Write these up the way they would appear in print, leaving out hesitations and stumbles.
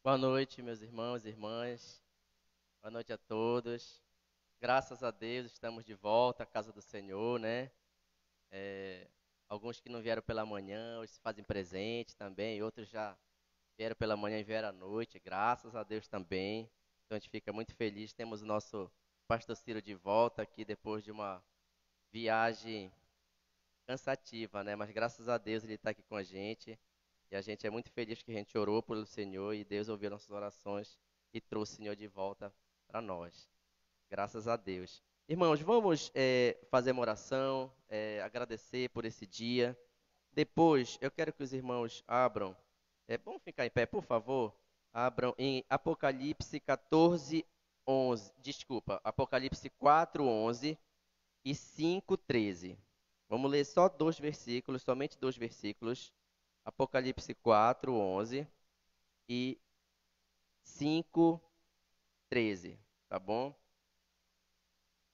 Boa noite, meus irmãos e irmãs. Boa noite a todos. Graças a Deus, estamos de volta à casa do Senhor, né? É, Alguns que não vieram pela manhã, hoje se fazem presente também. Outros já vieram pela manhã e vieram à noite. Graças a Deus também. Então a gente fica muito feliz. Temos o nosso pastor Ciro de volta aqui depois de uma viagem cansativa, né? Mas graças a Deus ele está aqui com a gente. E a gente é muito feliz que a gente orou pelo Senhor e Deus ouviu nossas orações e trouxe o Senhor de volta para nós. Graças a Deus. Irmãos, vamos fazer uma oração, agradecer por esse dia. Depois, eu quero que os irmãos abram. Vamos ficar em pé, por favor? Abram em Apocalipse 14, 11. Desculpa, Apocalipse 4, 11 e 5, 13. Vamos ler só dois versículos, somente dois versículos. Apocalipse 4, 11 e 5, 13. Tá bom?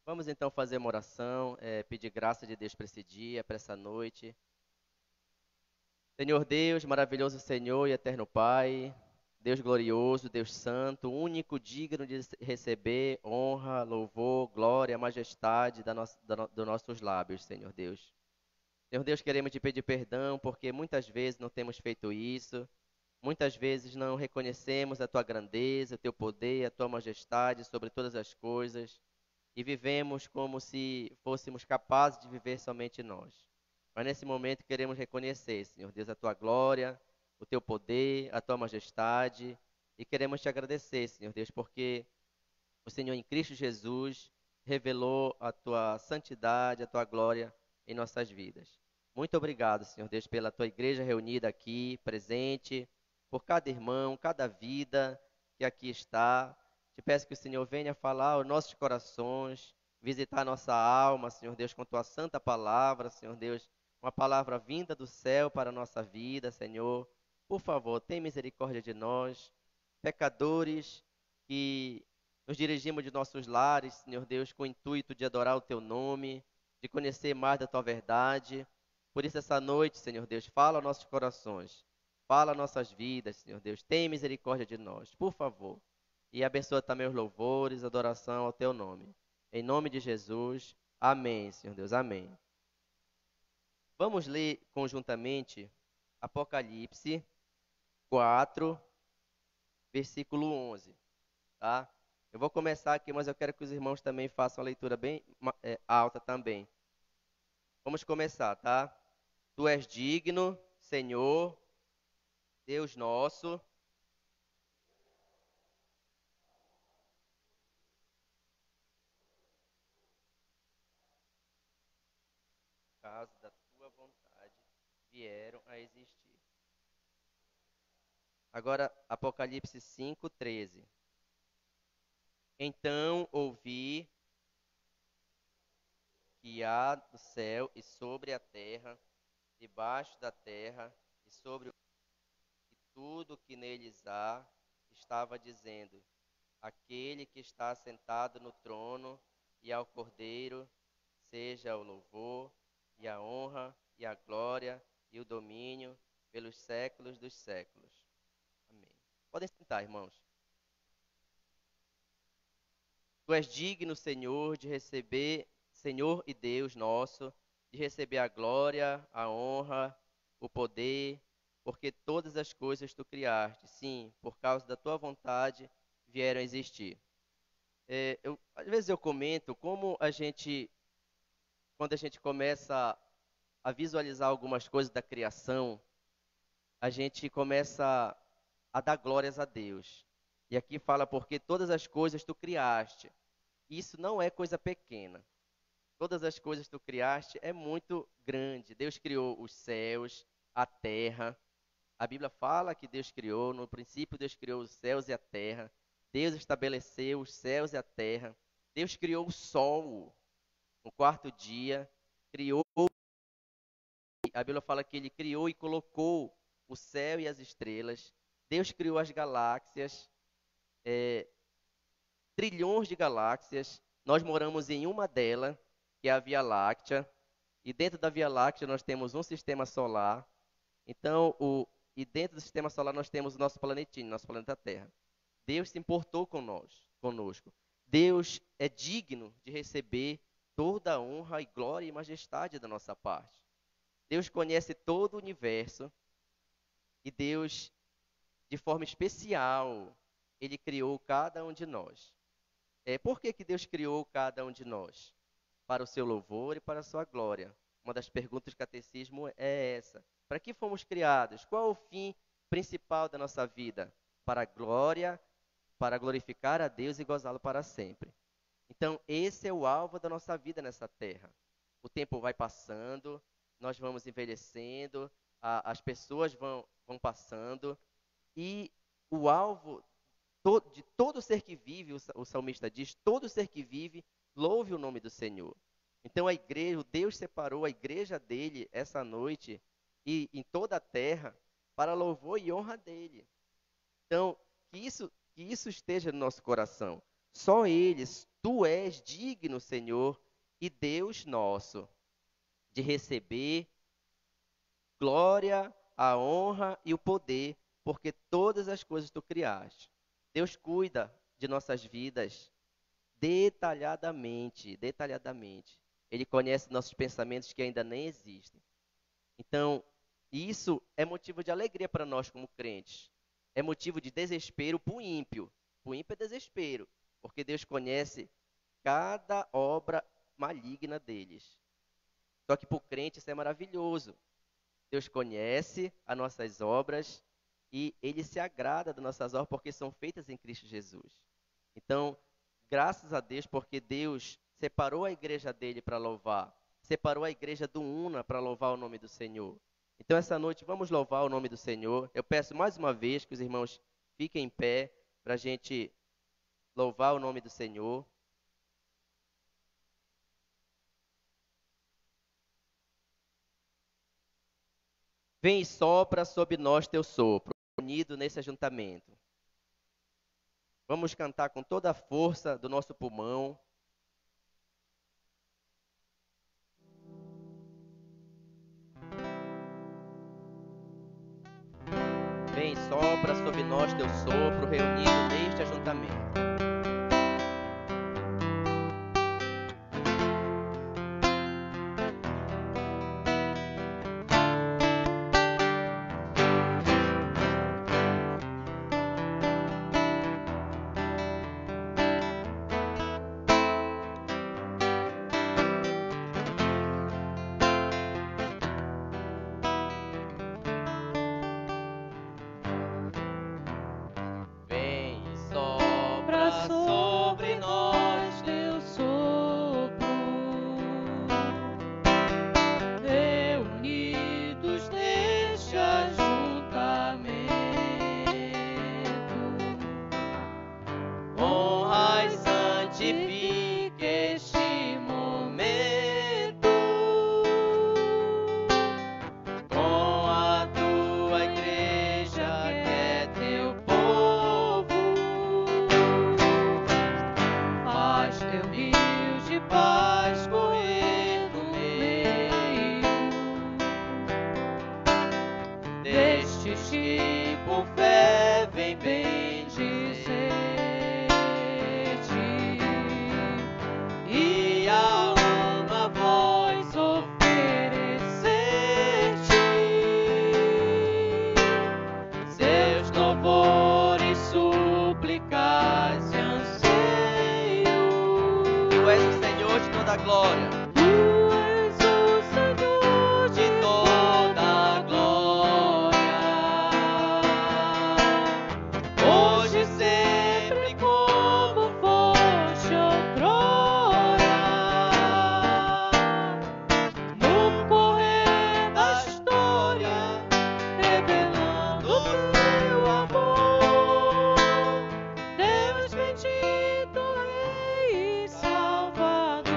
Vamos então fazer uma oração, pedir graça de Deus para esse dia, para essa noite. Senhor Deus, maravilhoso Senhor e eterno Pai, Deus glorioso, Deus santo, único digno de receber honra, louvor, glória, majestade dos nossos lábios, Senhor Deus. Senhor Deus, queremos te pedir perdão porque muitas vezes não temos feito isso, muitas vezes não reconhecemos a tua grandeza, o teu poder, a tua majestade sobre todas as coisas e vivemos como se fôssemos capazes de viver somente nós. Mas nesse momento queremos reconhecer, Senhor Deus, a tua glória, o teu poder, a tua majestade e queremos te agradecer, Senhor Deus, porque o Senhor em Cristo Jesus revelou a tua santidade, a tua glória em nossas vidas. Muito obrigado, Senhor Deus, pela tua igreja reunida aqui, presente, por cada irmão, cada vida que aqui está. Te peço que o Senhor venha falar aos nossos corações, visitar nossa alma, Senhor Deus, com tua santa palavra, Senhor Deus, uma palavra vinda do céu para a nossa vida, Senhor. Por favor, tem misericórdia de nós, pecadores que nos dirigimos de nossos lares, Senhor Deus, com o intuito de adorar o teu nome, de conhecer mais da tua verdade. Por isso, essa noite, Senhor Deus, fala aos nossos corações, fala às nossas vidas, Senhor Deus. Tem misericórdia de nós, por favor. E abençoa também os louvores, a adoração ao teu nome. Em nome de Jesus, amém, Senhor Deus, amém. Vamos ler conjuntamente Apocalipse 4, versículo 11, tá? Eu vou começar aqui, mas eu quero que os irmãos também façam a leitura bem alta também. Vamos começar, tá? Tu és digno, Senhor, Deus nosso, caso da tua vontade vieram a existir. Agora, Apocalipse 5, 13. Então ouvi que há no céu e sobre a terra, debaixo da terra e sobre e tudo que neles há, estava dizendo: aquele que está sentado no trono e ao Cordeiro, seja o louvor e a honra e a glória e o domínio pelos séculos dos séculos. Amém. Podem sentar, irmãos. Tu és digno, Senhor, de receber, Senhor e Deus nosso, de receber a glória, a honra, o poder, porque todas as coisas tu criaste, sim, por causa da tua vontade vieram a existir. Às vezes eu comento como quando a gente começa a visualizar algumas coisas da criação, a gente começa a dar glórias a Deus. E aqui fala, porque todas as coisas tu criaste. Isso não é coisa pequena. Todas as coisas tu criaste é muito grande. Deus criou os céus, a terra. A Bíblia fala que Deus criou, no princípio Deus criou os céus e a terra. Deus estabeleceu os céus e a terra. Deus criou o sol no quarto dia, criou, a Bíblia fala que ele criou e colocou o céu e as estrelas. Deus criou as galáxias, é, trilhões de galáxias. Nós moramos em uma delas, que é a Via Láctea. E dentro da Via Láctea nós temos um sistema solar. Então, e dentro do sistema solar nós temos o nosso planetinho, nosso planeta Terra. Deus se importou conosco. Deus é digno de receber toda a honra e glória e majestade da nossa parte. Deus conhece todo o universo e Deus, de forma especial, Ele criou cada um de nós. Por que Deus criou cada um de nós? Para o seu louvor e para a sua glória. Uma das perguntas do catecismo é essa. Para que fomos criados? Qual é o fim principal da nossa vida? Para a glória, para glorificar a Deus e gozá-lo para sempre. Então, esse é o alvo da nossa vida nessa terra. O tempo vai passando, nós vamos envelhecendo, as pessoas vão passando, e o alvo de todo ser que vive, o salmista diz, todo ser que vive, louve o nome do Senhor. Então a igreja, o Deus separou a igreja dele essa noite e em toda a terra para louvor e honra dele. Então, que isso esteja no nosso coração. Só eles, tu és digno, Senhor, e Deus nosso, de receber glória, a honra e o poder, porque todas as coisas tu criaste. Deus cuida de nossas vidas detalhadamente. Ele conhece nossos pensamentos que ainda nem existem. Então, isso é motivo de alegria para nós como crentes. É motivo de desespero para o ímpio. O ímpio é desespero, porque Deus conhece cada obra maligna deles. Só que para o crente isso é maravilhoso. Deus conhece as nossas obras e Ele se agrada das nossas obras porque são feitas em Cristo Jesus. Então, graças a Deus, porque Deus separou a igreja dele para louvar, separou a igreja do Una para louvar o nome do Senhor. Então, essa noite, vamos louvar o nome do Senhor. Eu peço mais uma vez que os irmãos fiquem em pé para a gente louvar o nome do Senhor. Vem e sopra sobre nós teu sopro, unido nesse ajuntamento. Vamos cantar com toda a força do nosso pulmão. Vem e sopra sobre nós teu sopro, reunido neste ajuntamento. Bendito, Rei e Salvador. 「 Salvador. Deus bendito, Rei e Salvador. 「 Deus bendito, Rei e Salvador. 」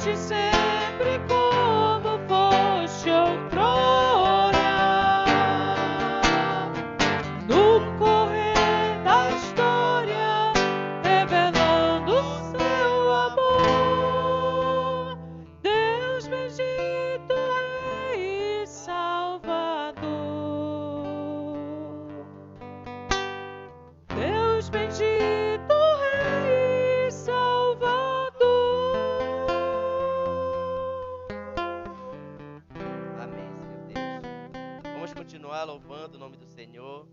seja sempre como foste outrora. No correr da história, revelando o seu amor. Deus bendito, Rei e Salvador. Deus bendito, Rei e Salvador. Amém, Senhor Deus. Vamos continuar louvando o nome do Senhor.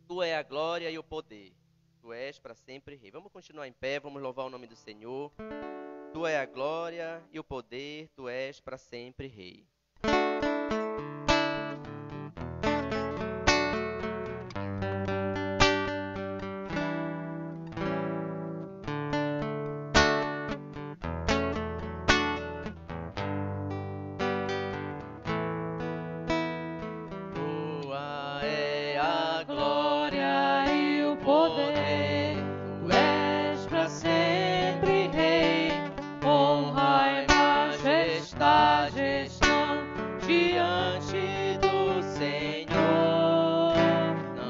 Tu é a glória e o poder. Tu és para sempre Rei. Vamos continuar em pé, vamos louvar o nome do Senhor. Tu é a glória e o poder, tu és para sempre Rei. Tua é a Glória e o poder, tu és para sempre Rei. Honra e majestade estão diante do Senhor.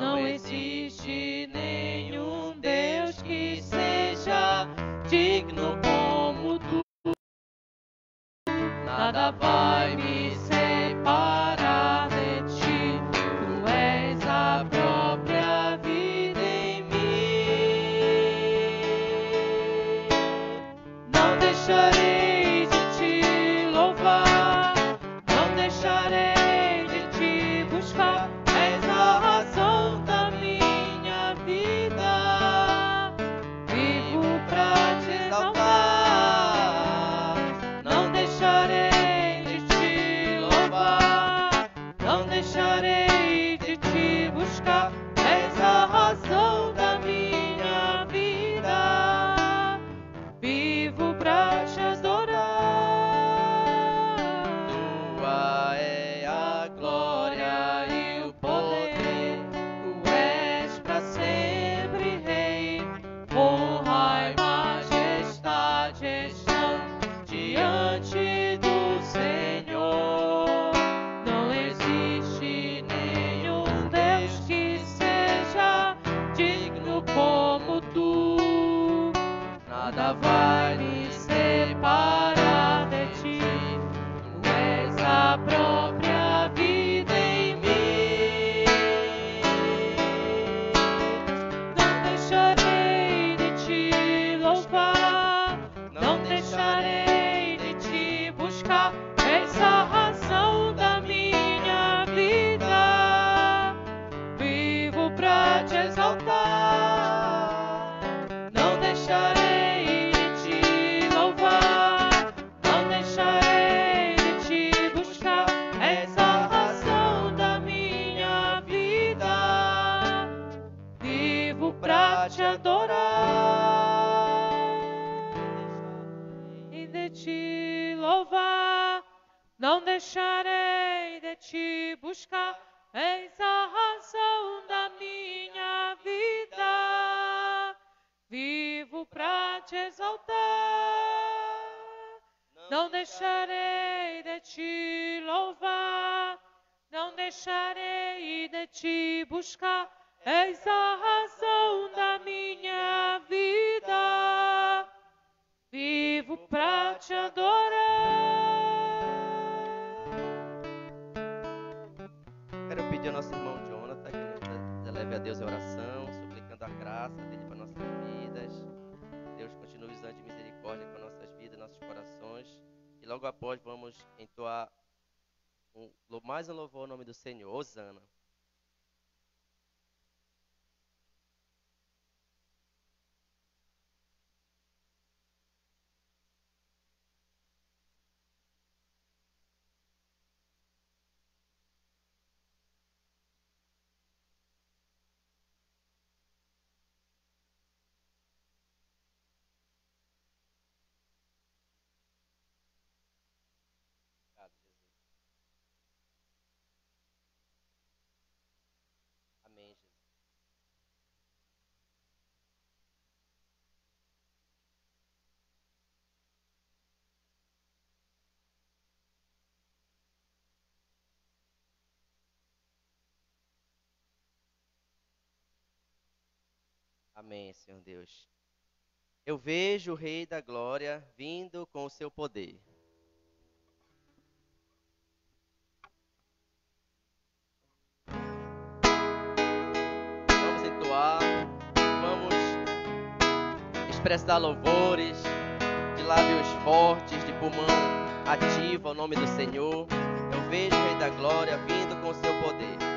Não existe nenhum Deus que seja digno como tu. Nada vai me separar de ti. Tu és a própria vida em mim. Não deixarei de te louvar, não deixarei de te buscar. És a razão da minha vida. Vivo pra te exaltar. Não deixarei de te louvar, não deixarei de te buscar. És a razão da minha vida. Vivo pra te adorar. Tua é a Glória e o poder, tu és pra sempre Rei. Honra e majestade estão diante do Senhor. Não existe nenhum Deus que seja digno como tu. Nada vai me separar de ti. Tu és a própria vida em mim. Não deixarei de te louvar, não deixarei de te buscar. És a razão da minha vida. Vivo pra te exaltar. Não deixarei de te louvar, não deixarei de te buscar. És a razão da minha vida. Vivo pra te adorar e de te louvar. Não deixarei de te buscar. És a razão da minha vida. Vivo pra te exaltar. Não deixarei de te louvar. Não deixarei de te buscar. És a razão da minha vida. Vivo pra te adorar. Quero pedir ao nosso irmão Jonathan que nos eleve a Deus em oração, suplicando a graça dele para nossas vidas. Deus continue usando de misericórdia com nossas vidas, nossos corações. E logo após vamos entoar mais um louvor ao nome do Senhor, Hosana. Obrigado, Jesus. Amém, Senhor Deus. Eu vejo o Rei da Glória vindo com o seu poder. Vamos entoar, vamos expressar louvores de lábios fortes, de pulmão ativo ao nome do Senhor. Eu vejo o Rei da Glória vindo com o seu poder.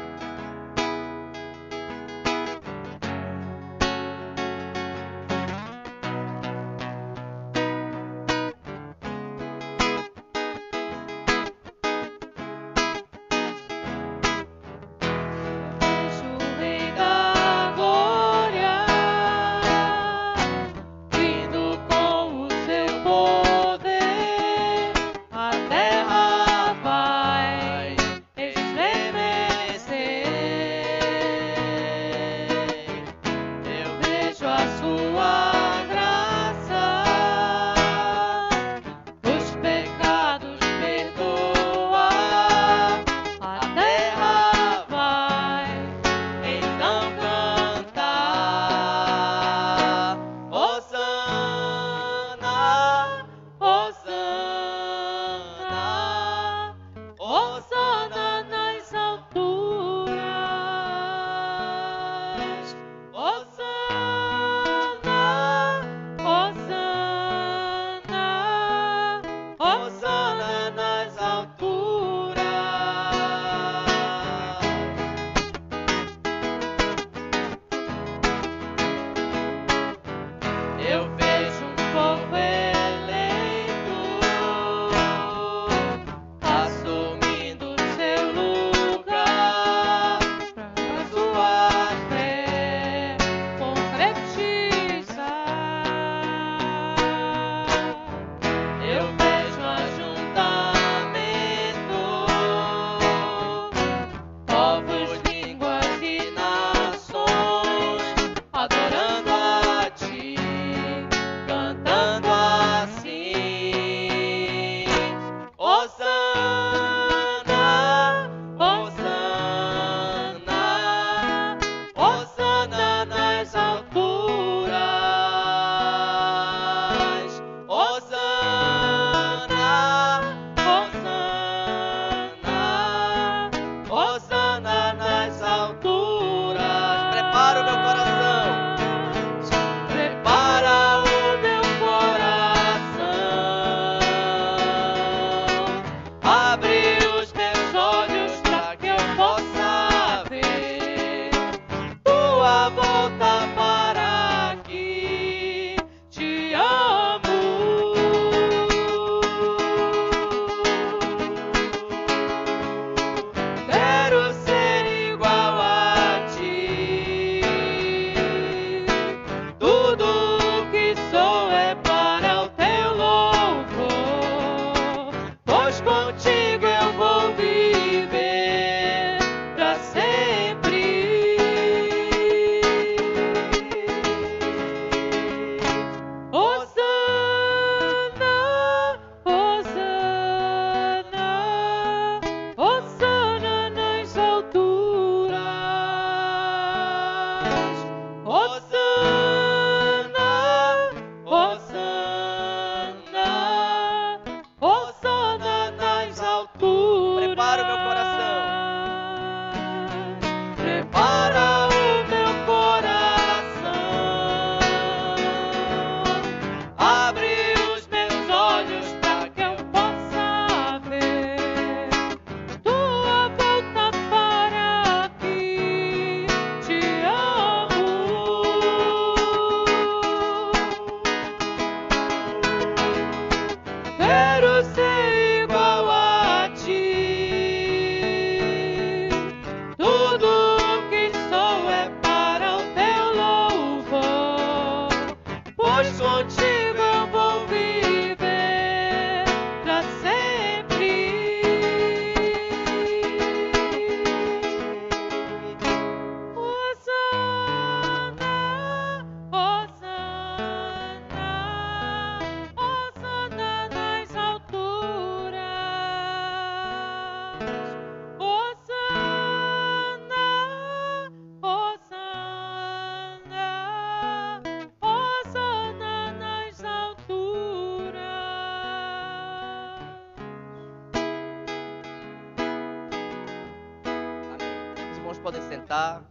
podem sentar.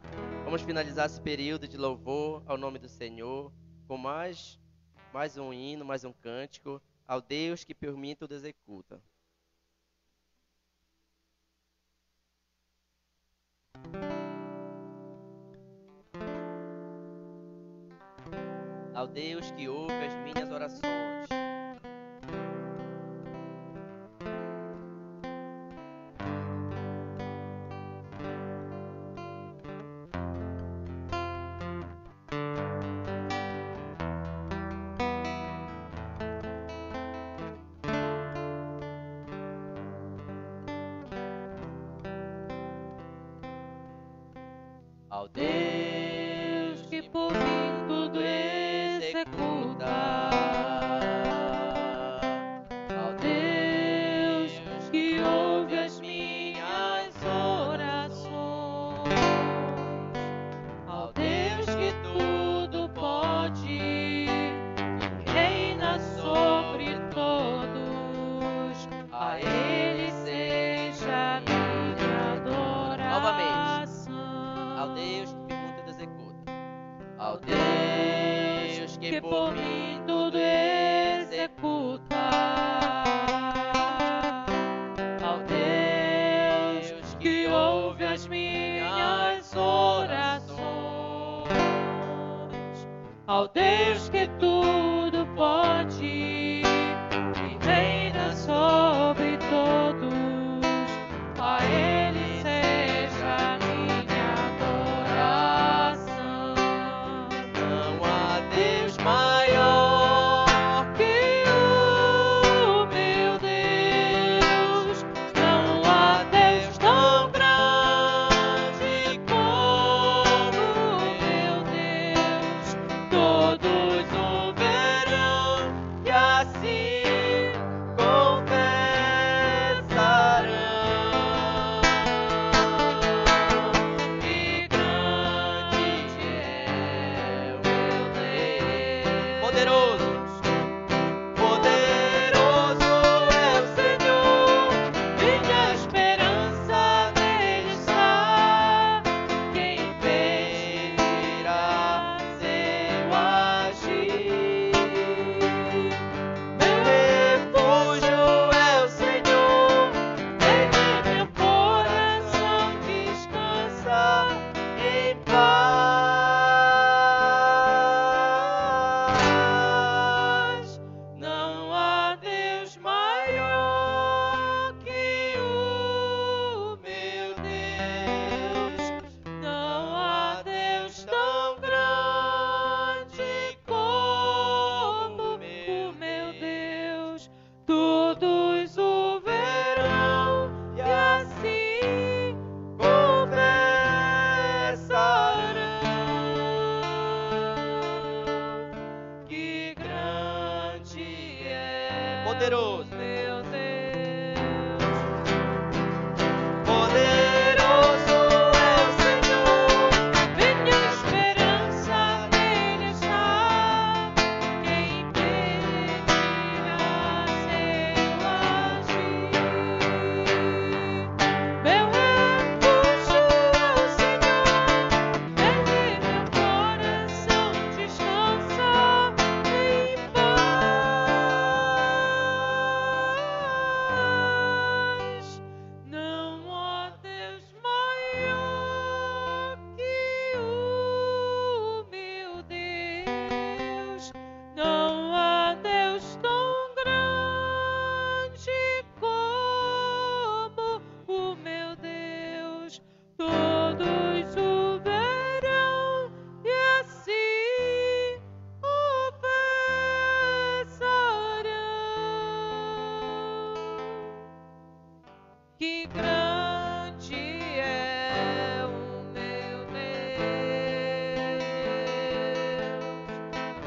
Vamos finalizar esse período de louvor ao nome do Senhor com mais um hino, mais um cântico ao Deus que por mim tudo executa. Ao Deus que ouve as minhas orações. Ao Deus que por mim tudo executa. Ao Deus que ouve as minhas orações. Ao Deus que tudo pode e reina sobre todos. A Ele seja minha adoração. Ao Deus que por mim tudo executa. Ao Deus que por mim tudo executa. Ao Deus que ouve as minhas orações. Ao Deus que tudo pode e reina sobre todos. A Ele seja minha adoração. Não há Deus maior que o meu Deus. Não há Deus tão grande como o meu Deus. Todos o verão e assim confessarão. Que grande é o meu Deus. Poderoso é o Senhor, minha esperança nele está. Quem impedirá seu agir? Meu refúgio é o Senhor, nele meu coração descansa em paz. Não há Deus maior que o meu Deus. Não há Deus tão grande como o meu Deus. Todos o verão e assim confessarão. Que grande é poderoso meu Deus. Poderoso é o Senhor, minha esperança nele está. Quem impedirá seu agir? Meu refúgio é o Senhor, nele meu coração descansa em paz. Não há Deus maior que o meu Deus. Não há Deus tão grande como o meu Deus. Todos o verão e assim confessarão. Que grande é o meu Deus.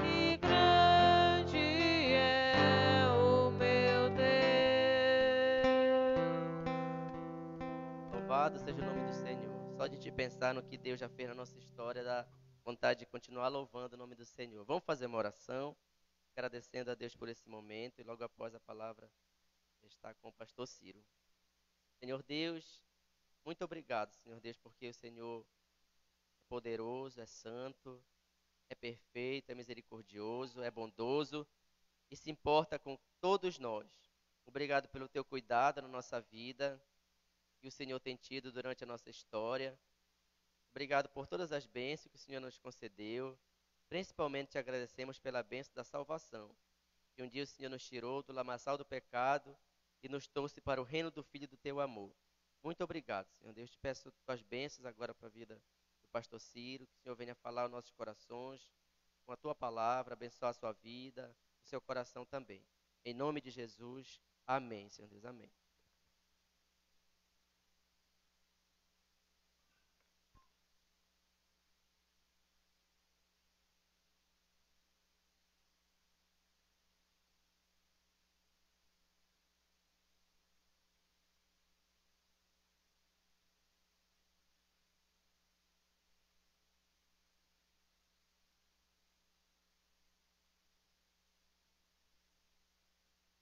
Que grande é o meu Deus. Louvado seja o nome do Senhor. Só de te pensar no que Deus já fez na nossa história, dá vontade de continuar louvando o nome do Senhor. Vamos fazer uma oração, agradecendo a Deus por esse momento, e logo após a palavra está com o pastor Ciro. Senhor Deus, Muito obrigado, Senhor Deus, porque o Senhor é poderoso, é santo, é perfeito, é misericordioso, é bondoso e se importa com todos nós. Obrigado pelo teu cuidado na nossa vida que o Senhor tem tido durante a nossa história. Obrigado por todas as bênçãos que o Senhor nos concedeu. Principalmente te agradecemos pela bênção da salvação, que um dia o Senhor nos tirou do lamaçal do pecado e nos trouxe para o reino do Filho do teu amor. Muito obrigado, Senhor Deus. Te peço tuas bênçãos agora para a vida do pastor Ciro, que o Senhor venha falar aos nossos corações, com a tua palavra, abençoar a sua vida, o seu coração também. Em nome de Jesus, amém, Senhor Deus, amém.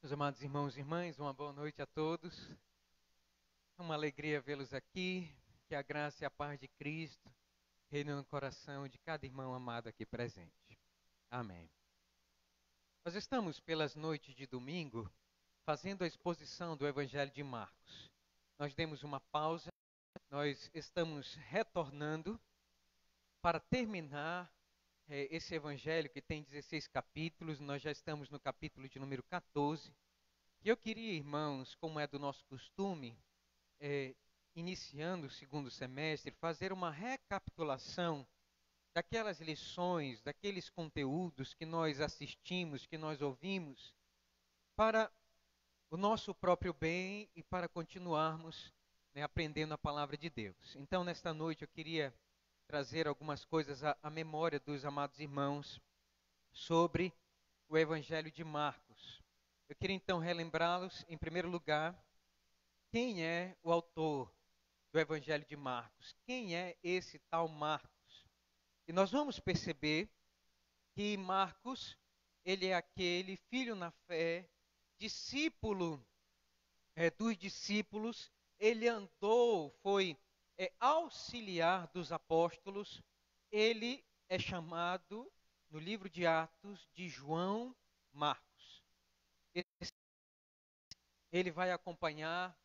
Meus amados irmãos e irmãs, uma boa noite a todos. É uma alegria vê-los aqui. Que a graça e a paz de Cristo reinem no coração de cada irmão amado aqui presente. Amém. Nós estamos pelas noites de domingo fazendo a exposição do Evangelho de Marcos. Nós demos uma pausa, nós estamos retornando para terminar esse Evangelho que tem 16 capítulos. Nós já estamos no capítulo de número 14. E eu queria, irmãos, como é do nosso costume, iniciando o segundo semestre, fazer uma recapitulação daquelas lições, daqueles conteúdos que nós assistimos, que nós ouvimos, para o nosso próprio bem e para continuarmos aprendendo a palavra de Deus. Então, nesta noite, eu queria trazer algumas coisas à memória dos amados irmãos sobre o Evangelho de Marcos. Eu queria então relembrá-los, em primeiro lugar, quem é o autor do Evangelho de Marcos? Quem é esse tal Marcos? E nós vamos perceber que Marcos, ele é aquele filho na fé, discípulo dos discípulos, ele andou, foi auxiliar dos apóstolos, ele é chamado, no livro de Atos, de João Marcos. Ele vai acompanhar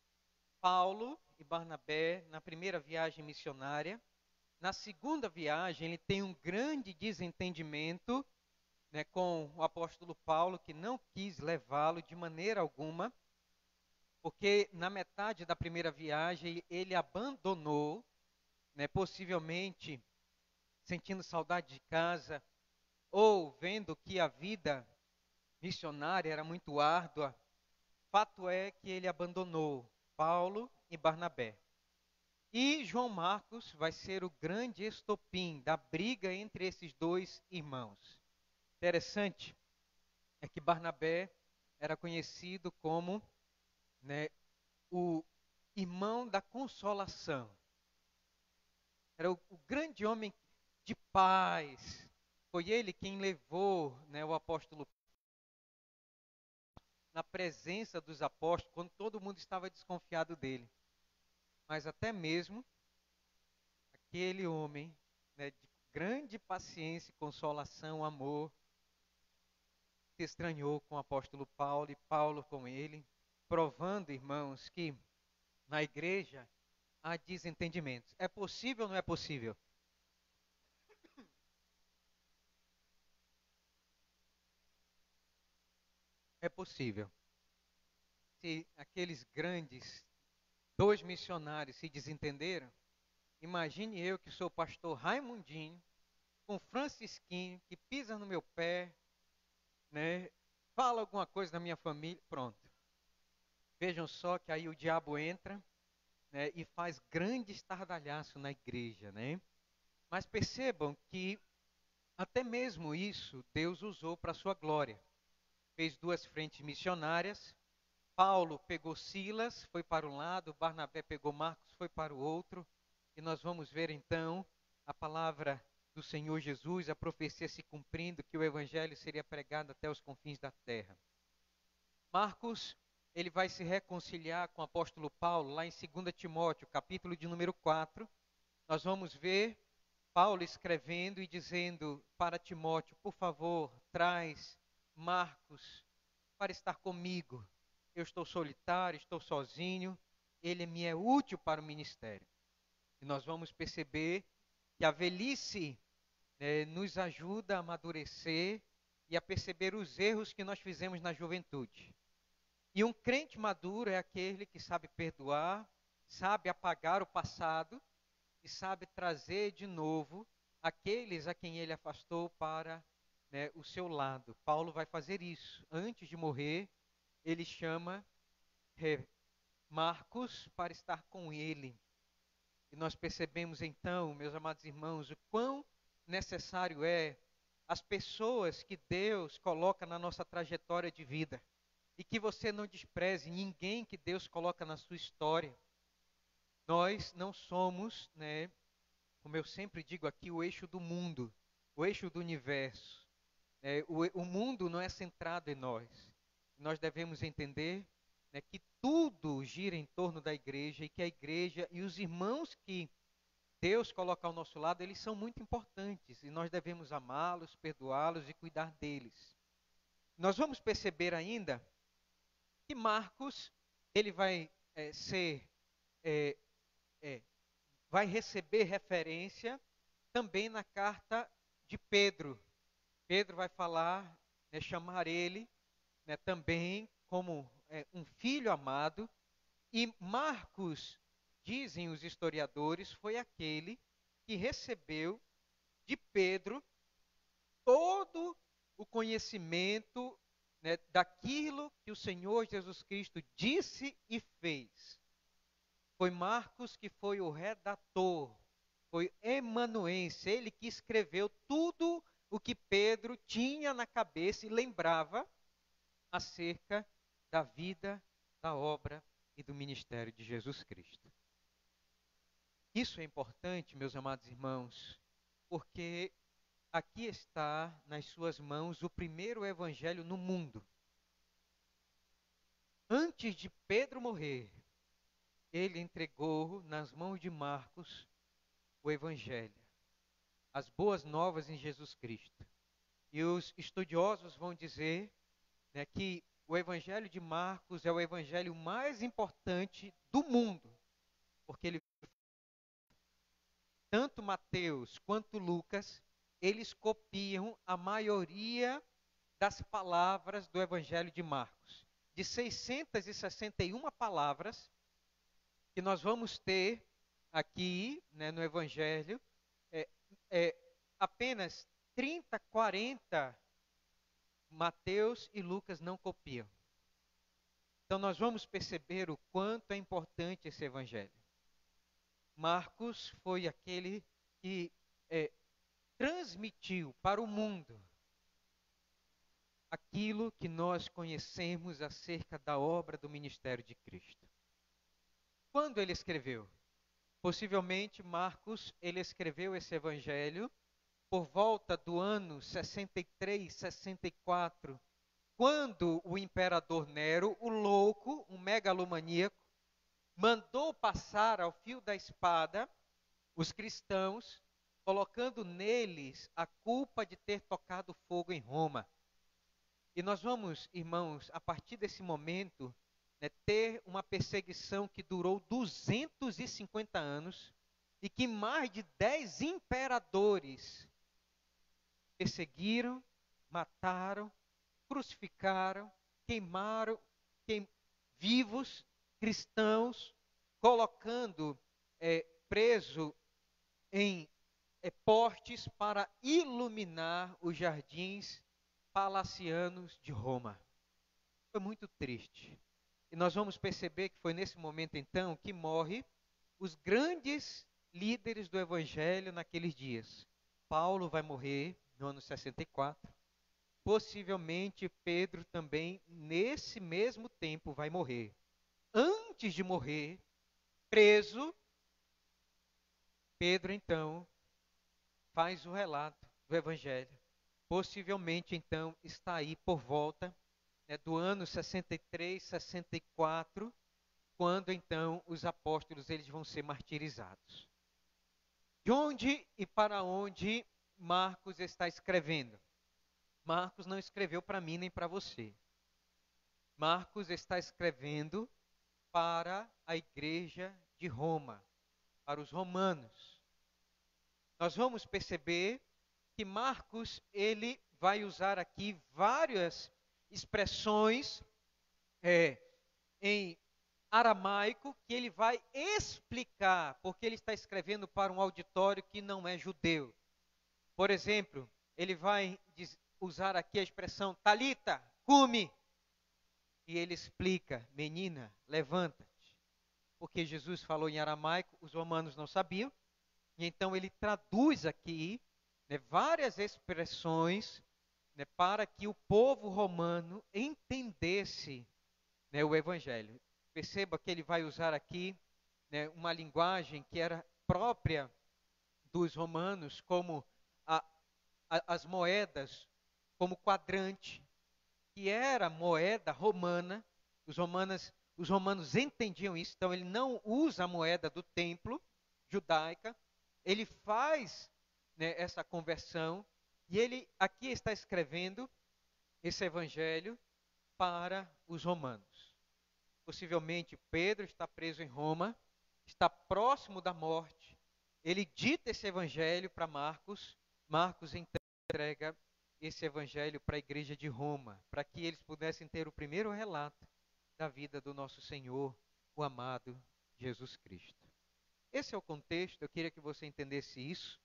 Paulo e Barnabé na primeira viagem missionária. Na segunda viagem, ele tem um grande desentendimento com o apóstolo Paulo, que não quis levá-lo de maneira alguma, porque na metade da primeira viagem ele abandonou, possivelmente sentindo saudade de casa, ou vendo que a vida missionária era muito árdua. Fato é que ele abandonou Paulo e Barnabé. E João Marcos vai ser o grande estopim da briga entre esses dois irmãos. Interessante é que Barnabé era conhecido como o irmão da consolação. Era o grande homem de paz. Foi ele quem levou o apóstolo na presença dos apóstolos, quando todo mundo estava desconfiado dele. Mas até mesmo aquele homem de grande paciência, consolação, amor, se estranhou com o apóstolo Paulo e Paulo com ele, provando, irmãos, que na igreja há desentendimentos. É possível ou não é possível? É possível. Se aqueles grandes dois missionários se desentenderam, imagine eu que sou pastor Raimundinho, com Francisquinho, que pisa no meu pé, fala alguma coisa da minha família, pronto. Vejam só que aí o diabo entra e faz grande estardalhaço na igreja, Mas percebam que até mesmo isso Deus usou para a sua glória. Fez duas frentes missionárias. Paulo pegou Silas, foi para um lado, Barnabé pegou Marcos, foi para o outro. E nós vamos ver então a palavra do Senhor Jesus, a profecia se cumprindo, que o evangelho seria pregado até os confins da terra. Marcos ele vai se reconciliar com o apóstolo Paulo, lá em 2 Timóteo, capítulo de número 4, nós vamos ver Paulo escrevendo e dizendo para Timóteo: por favor, traz Marcos para estar comigo. Eu estou solitário, estou sozinho, ele me é útil para o ministério. E nós vamos perceber que a velhice nos ajuda a amadurecer e a perceber os erros que nós fizemos na juventude. E um crente maduro é aquele que sabe perdoar, sabe apagar o passado e sabe trazer de novo aqueles a quem ele afastou para o seu lado. Paulo vai fazer isso. Antes de morrer, ele chama Marcos para estar com ele. E nós percebemos então, meus amados irmãos, o quão necessário é as pessoas que Deus coloca na nossa trajetória de vida. E que você não despreze ninguém que Deus coloca na sua história. Nós não somos, como eu sempre digo aqui, o eixo do mundo, o eixo do universo. O mundo não é centrado em nós. Nós devemos entender que tudo gira em torno da igreja e que a igreja e os irmãos que Deus coloca ao nosso lado, eles são muito importantes e nós devemos amá-los, perdoá-los e cuidar deles. Nós vamos perceber ainda que Marcos, ele vai vai receber referência também na carta de Pedro. Pedro vai falar, chamar ele também como um filho amado. E Marcos, dizem os historiadores, foi aquele que recebeu de Pedro todo o conhecimento daquilo que o Senhor Jesus Cristo disse e fez. Foi Marcos que foi o redator, foi amanuense, ele que escreveu tudo o que Pedro tinha na cabeça e lembrava acerca da vida, da obra e do ministério de Jesus Cristo. Isso é importante, meus amados irmãos, porque aqui está nas suas mãos o primeiro evangelho no mundo. Antes de Pedro morrer, ele entregou nas mãos de Marcos o evangelho, as boas novas em Jesus Cristo. E os estudiosos vão dizer que o evangelho de Marcos é o evangelho mais importante do mundo, porque ele, tanto Mateus quanto Lucas, eles copiam a maioria das palavras do evangelho de Marcos. De 661 palavras que nós vamos ter aqui no evangelho, apenas 30, 40 Mateus e Lucas não copiam. Então nós vamos perceber o quanto é importante esse evangelho. Marcos foi aquele que transmitiu para o mundo aquilo que nós conhecemos acerca da obra do ministério de Cristo. Quando ele escreveu? Possivelmente Marcos, ele escreveu esse evangelho por volta do ano 63, 64, quando o imperador Nero, o louco, um megalomaníaco, mandou passar ao fio da espada os cristãos, colocando neles a culpa de ter tocado fogo em Roma. E nós vamos, irmãos, a partir desse momento, ter uma perseguição que durou 250 anos e que mais de 10 imperadores perseguiram, mataram, crucificaram, queimaram vivos cristãos, colocando preso em postes para iluminar os jardins palacianos de Roma. Foi muito triste. E nós vamos perceber que foi nesse momento então que morre os grandes líderes do evangelho naqueles dias. Paulo vai morrer no ano 64. Possivelmente Pedro também nesse mesmo tempo vai morrer. Antes de morrer, preso, Pedro então faz o relato do evangelho. Possivelmente então está aí por volta do ano 63, 64, quando então os apóstolos eles vão ser martirizados. De onde e para onde Marcos está escrevendo? Marcos não escreveu para mim nem para você. Marcos está escrevendo para a igreja de Roma, para os romanos. Nós vamos perceber que Marcos ele vai usar aqui várias expressões em aramaico que ele vai explicar, porque ele está escrevendo para um auditório que não é judeu. Por exemplo, ele vai usar aqui a expressão Talita, cumi, e ele explica, menina, levanta-te, porque Jesus falou em aramaico, os romanos não sabiam, e então ele traduz aqui várias expressões para que o povo romano entendesse o evangelho. Perceba que ele vai usar aqui uma linguagem que era própria dos romanos, como as moedas, como quadrante, que era moeda romana. Os romanos entendiam isso, então ele não usa a moeda do templo judaica, ele faz essa conversão, e ele aqui está escrevendo esse evangelho para os romanos. Possivelmente Pedro está preso em Roma, está próximo da morte, ele dita esse evangelho para Marcos, Marcos então entrega esse evangelho para a igreja de Roma, para que eles pudessem ter o primeiro relato da vida do nosso Senhor, o amado Jesus Cristo. Esse é o contexto, eu queria que você entendesse isso,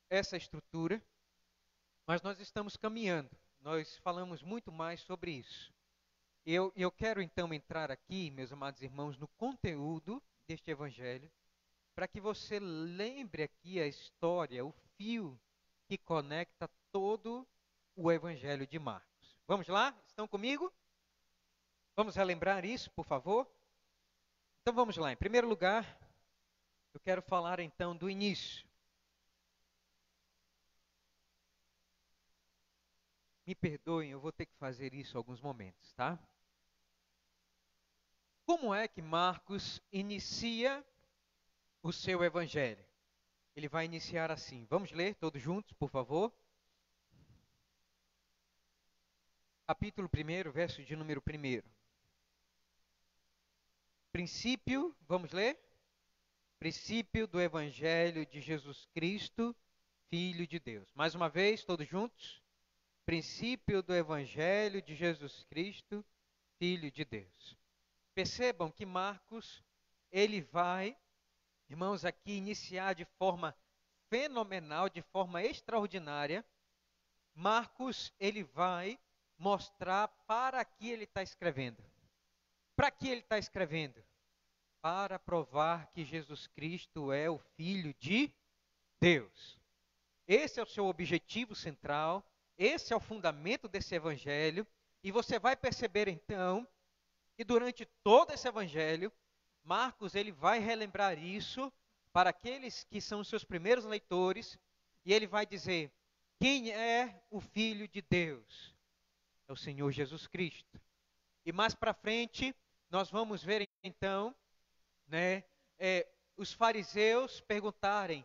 essa estrutura, mas nós estamos caminhando, nós falamos muito mais sobre isso. Eu quero então entrar aqui, meus amados irmãos, no conteúdo deste evangelho, para que você lembre aqui a história, o fio que conecta todo o evangelho de Marcos. Vamos lá? Estão comigo? Vamos relembrar isso, por favor? Então vamos lá. Em primeiro lugar, eu quero falar então do início. Me perdoem, eu vou ter que fazer isso em alguns momentos, tá? Como é que Marcos inicia o seu evangelho? Ele vai iniciar assim. Vamos ler todos juntos, por favor? Capítulo 1, verso de número 1. Princípio, vamos ler? Princípio do evangelho de Jesus Cristo, Filho de Deus. Mais uma vez, todos juntos? Princípio do evangelho de Jesus Cristo, Filho de Deus. Percebam que Marcos, ele vai, irmãos, aqui iniciar de forma fenomenal, de forma extraordinária. Marcos, ele vai mostrar para que ele está escrevendo. Para que ele está escrevendo? Para provar que Jesus Cristo é o Filho de Deus. Esse é o seu objetivo central, esse é o fundamento desse evangelho, e você vai perceber então que durante todo esse evangelho, Marcos ele vai relembrar isso para aqueles que são os seus primeiros leitores, e ele vai dizer: quem é o Filho de Deus? É o Senhor Jesus Cristo. E mais para frente, nós vamos ver então, os fariseus perguntarem: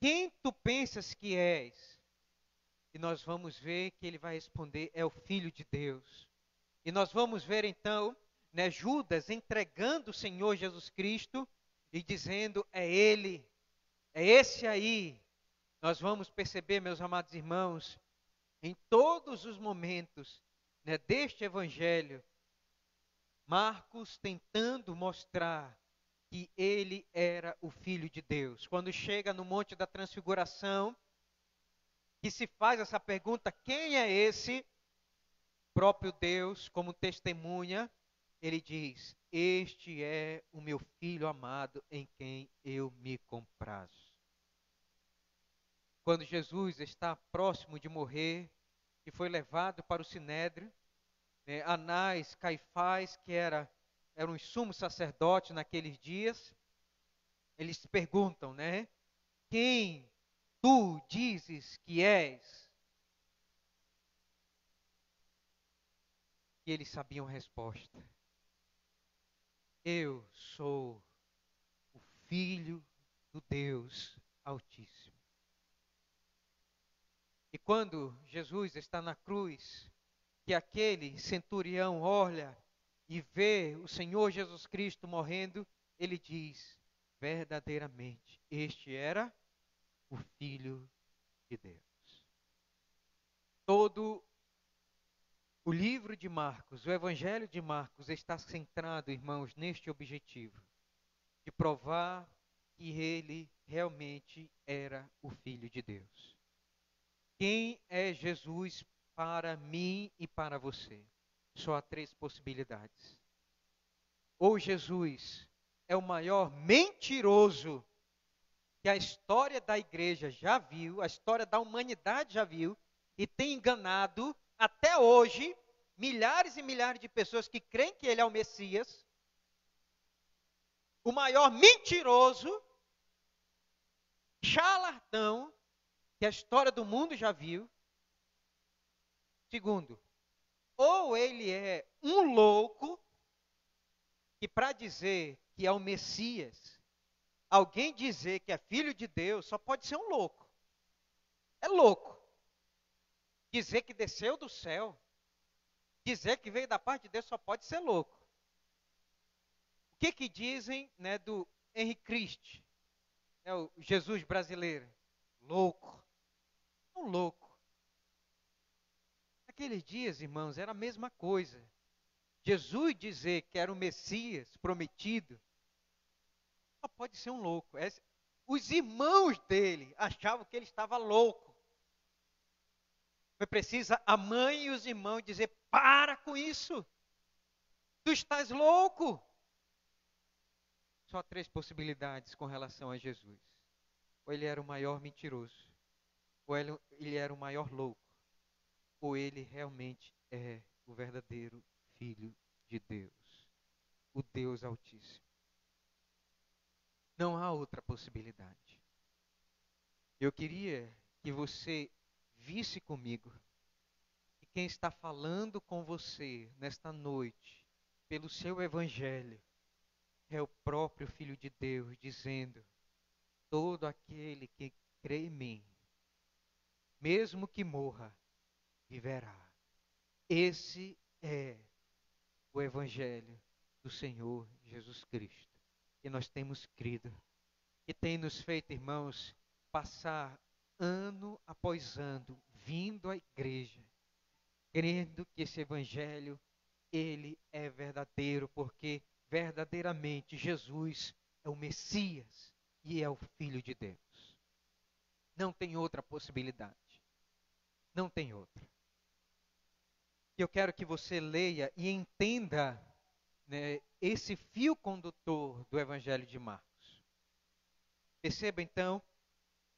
quem tu pensas que és? E nós vamos ver que ele vai responder: é o Filho de Deus. E nós vamos ver então, Judas entregando o Senhor Jesus Cristo e dizendo: é Ele, é esse aí. Nós vamos perceber, meus amados irmãos, em todos os momentos deste Evangelho, Marcos tentando mostrar que ele era o Filho de Deus. Quando chega no Monte da Transfiguração, que se faz essa pergunta: quem é esse? Próprio Deus, como testemunha, ele diz: este é o meu Filho amado em quem eu me comprazo. Quando Jesus está próximo de morrer, e foi levado para o Sinédrio, Anás, Caifás, que eram os sumos sacerdotes naqueles dias, eles perguntam, quem tu dizes que és? que eles sabiam a resposta. Eu sou o Filho do Deus Altíssimo. E quando Jesus está na cruz, que aquele centurião olha e vê o Senhor Jesus Cristo morrendo, ele diz: verdadeiramente, este era o Filho de Deus. Todo o livro de Marcos, o Evangelho de Marcos, está centrado, irmãos, neste objetivo, de provar que ele realmente era o Filho de Deus. Quem é Jesus para mim e para você? Só há 3 possibilidades. Ou Jesus é o maior mentiroso que a história da igreja já viu, a história da humanidade já viu, e tem enganado até hoje milhares e milhares de pessoas que creem que ele é o Messias. O maior mentiroso, charlatão, que a história do mundo já viu. Segundo, ou ele é um louco, que para dizer que é o Messias, alguém dizer que é filho de Deus, só pode ser um louco. É louco. Dizer que desceu do céu, dizer que veio da parte de Deus, só pode ser louco. O que dizem, né, do Henri Cristo, né, o Jesus brasileiro? Louco. Um louco. Naqueles dias, irmãos, era a mesma coisa. Jesus dizer que era o Messias prometido, só pode ser um louco. Os irmãos dele achavam que ele estava louco. Foi preciso a mãe e os irmãos dizer: para com isso. Tu estás louco. Só 3 possibilidades com relação a Jesus. Ou ele era o maior mentiroso, ou ele era o maior louco, ou ele realmente é o verdadeiro Filho de Deus, o Deus Altíssimo. Não há outra possibilidade. Eu queria que você visse comigo que quem está falando com você nesta noite, pelo seu Evangelho, é o próprio Filho de Deus, dizendo: todo aquele que crê em mim, mesmo que morra, viverá. Esse é o Evangelho do Senhor Jesus Cristo. E nós temos crido. E tem nos feito, irmãos, passar ano após ano, vindo à igreja, crendo que esse Evangelho, ele é verdadeiro, porque verdadeiramente Jesus é o Messias e é o Filho de Deus. Não tem outra possibilidade. Não tem outra. Eu quero que você leia e entenda, né, esse fio condutor do Evangelho de Marcos. Perceba então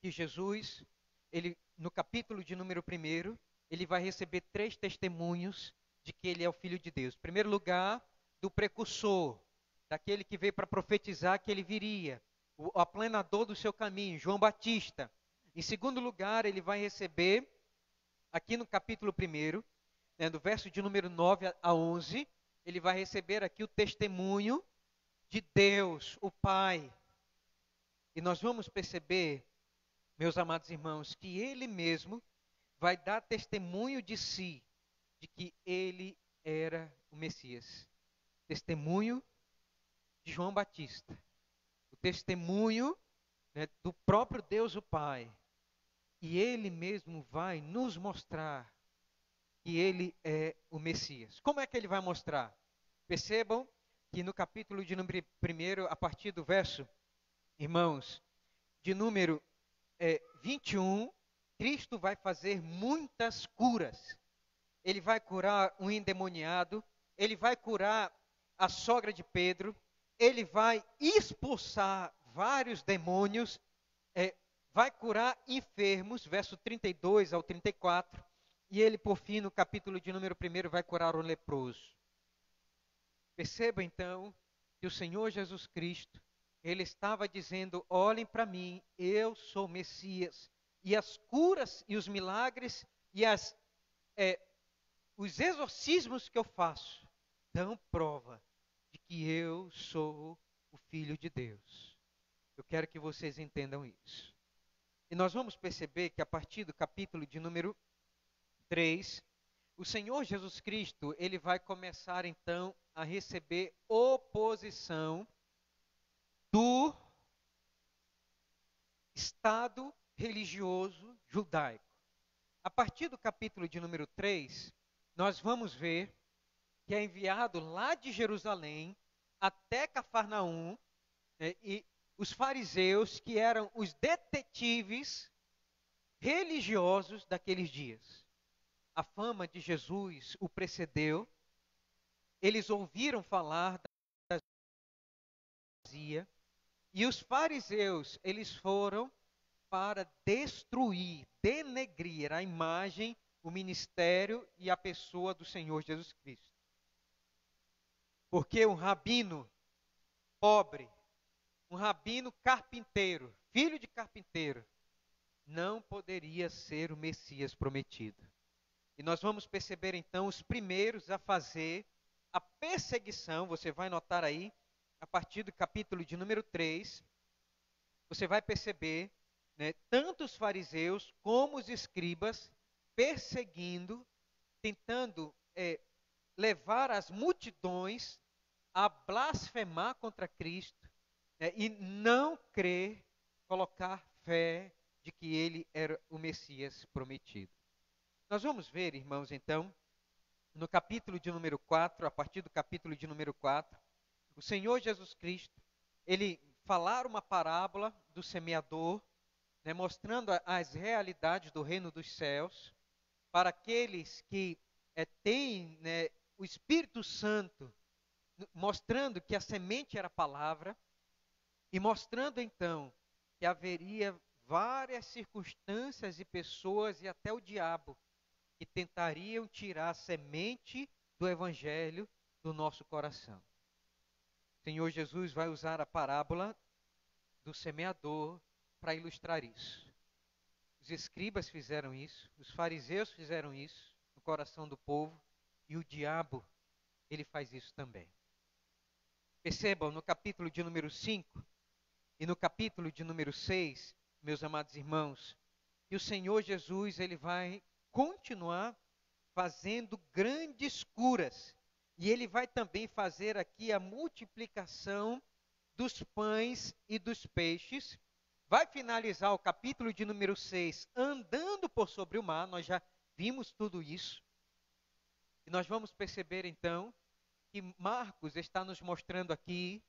que Jesus, ele, no capítulo de número 1, ele vai receber 3 testemunhos de que ele é o Filho de Deus. Em primeiro lugar, do precursor, daquele que veio para profetizar que ele viria, o aplanador do seu caminho, João Batista. Em segundo lugar, ele vai receber, aqui no capítulo 1, né, do verso de número 9 a 11, ele vai receber aqui o testemunho de Deus, o Pai. E nós vamos perceber, meus amados irmãos, que ele mesmo vai dar testemunho de si, de que ele era o Messias. Testemunho de João Batista. O testemunho, né, do próprio Deus, o Pai. E ele mesmo vai nos mostrar que ele é o Messias. Como é que ele vai mostrar? Percebam que no capítulo de número 1, a partir do verso, irmãos, de número 21, Cristo vai fazer muitas curas. Ele vai curar um endemoniado, ele vai curar a sogra de Pedro, ele vai expulsar vários demônios, vai curar enfermos, verso 32 ao 34, e ele, por fim, no capítulo de número 1, vai curar o leproso. Perceba, então, que o Senhor Jesus Cristo, ele estava dizendo: olhem para mim, eu sou Messias. E as curas e os milagres e os exorcismos que eu faço dão prova de que eu sou o Filho de Deus. Eu quero que vocês entendam isso. E nós vamos perceber que a partir do capítulo de número 3, o Senhor Jesus Cristo, ele vai começar então a receber oposição do Estado religioso judaico. A partir do capítulo de número 3, nós vamos ver que é enviado lá de Jerusalém até Cafarnaum, né, e os fariseus, que eram os detetives religiosos daqueles dias. A fama de Jesus o precedeu, eles ouviram falar da vazia, e os fariseus, eles foram para destruir, denegrir a imagem, o ministério e a pessoa do Senhor Jesus Cristo. Porque um rabino pobre, um rabino carpinteiro, filho de carpinteiro, não poderia ser o Messias prometido. E nós vamos perceber então os primeiros a fazer a perseguição, você vai notar aí, a partir do capítulo de número 3, você vai perceber, né, tanto os fariseus como os escribas perseguindo, tentando levar as multidões a blasfemar contra Cristo, né, e não crer, colocar fé de que ele era o Messias prometido. Nós vamos ver, irmãos, então, no capítulo de número 4, a partir do capítulo de número 4, o Senhor Jesus Cristo, ele falar uma parábola do semeador, né, mostrando as realidades do reino dos céus, para aqueles que têm, né, o Espírito Santo, mostrando que a semente era a palavra, e mostrando então que haveria várias circunstâncias e pessoas e até o diabo que tentariam tirar a semente do evangelho do nosso coração. O Senhor Jesus vai usar a parábola do semeador para ilustrar isso. Os escribas fizeram isso, os fariseus fizeram isso no coração do povo, e o diabo, ele faz isso também. Percebam, no capítulo de número 5 e no capítulo de número 6, meus amados irmãos, que o Senhor Jesus, ele vai continuar fazendo grandes curas. E ele vai também fazer aqui a multiplicação dos pães e dos peixes. Vai finalizar o capítulo de número 6 andando por sobre o mar. Nós já vimos tudo isso. E nós vamos perceber então que Marcos está nos mostrando aqui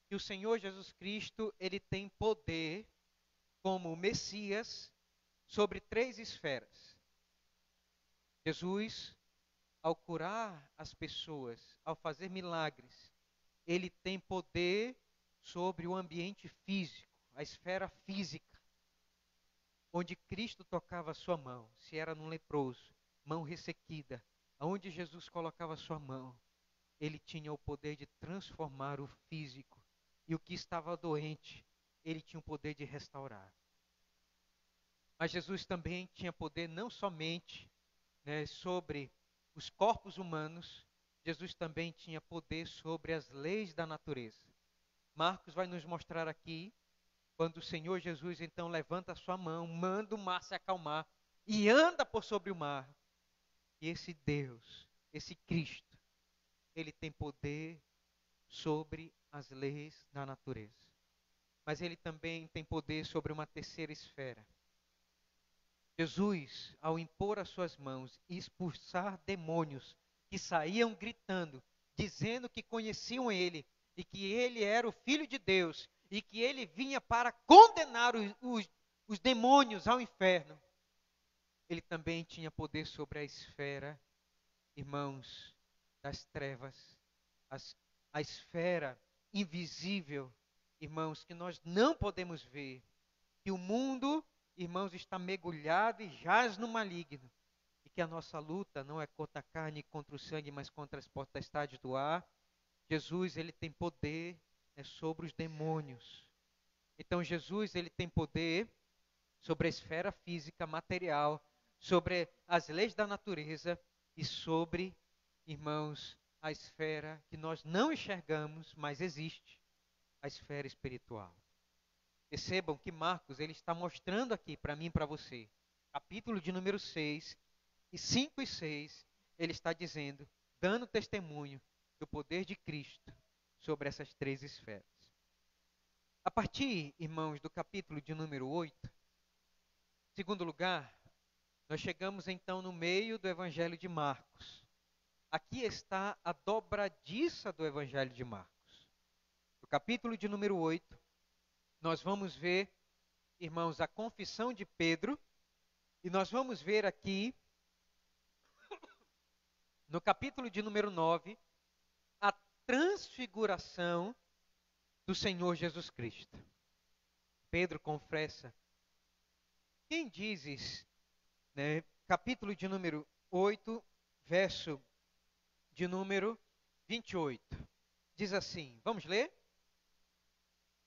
que o Senhor Jesus Cristo, ele tem poder como Messias sobre 3 esferas. Jesus, ao curar as pessoas, ao fazer milagres, ele tem poder sobre o ambiente físico, a esfera física, onde Cristo tocava a sua mão, se era num leproso, mão ressequida, aonde Jesus colocava a sua mão, ele tinha o poder de transformar o físico, e o que estava doente, ele tinha o poder de restaurar. Mas Jesus também tinha poder não somente, né, sobre os corpos humanos, Jesus também tinha poder sobre as leis da natureza. Marcos vai nos mostrar aqui, quando o Senhor Jesus então levanta a sua mão, manda o mar se acalmar e anda por sobre o mar. E esse Deus, esse Cristo, ele tem poder sobre as leis da natureza. Mas ele também tem poder sobre uma terceira esfera. Jesus, ao impor as suas mãos e expulsar demônios que saíam gritando, dizendo que conheciam ele e que ele era o Filho de Deus e que ele vinha para condenar os demônios ao inferno, ele também tinha poder sobre a esfera, irmãos, das trevas, a esfera invisível, irmãos, que nós não podemos ver, que o mundo, irmãos, está mergulhado e jaz no maligno, e que a nossa luta não é contra a carne e contra o sangue, mas contra as potestades do ar. Jesus, ele tem poder, né, sobre os demônios. Então Jesus, ele tem poder sobre a esfera física, material, sobre as leis da natureza, e sobre, irmãos, a esfera que nós não enxergamos, mas existe, a esfera espiritual. Percebam que Marcos ele está mostrando aqui para mim e para você, capítulo de número 6, e 5 e 6, ele está dizendo, dando testemunho do poder de Cristo sobre essas três esferas. A partir, irmãos, do capítulo de número 8, em segundo lugar, nós chegamos então no meio do Evangelho de Marcos. Aqui está a dobradiça do Evangelho de Marcos. No capítulo de número 8, nós vamos ver, irmãos, a confissão de Pedro, e nós vamos ver aqui, no capítulo de número 9, a transfiguração do Senhor Jesus Cristo. Pedro confessa, quem dizes, né, capítulo de número 8, verso de número 28, diz assim, vamos ler?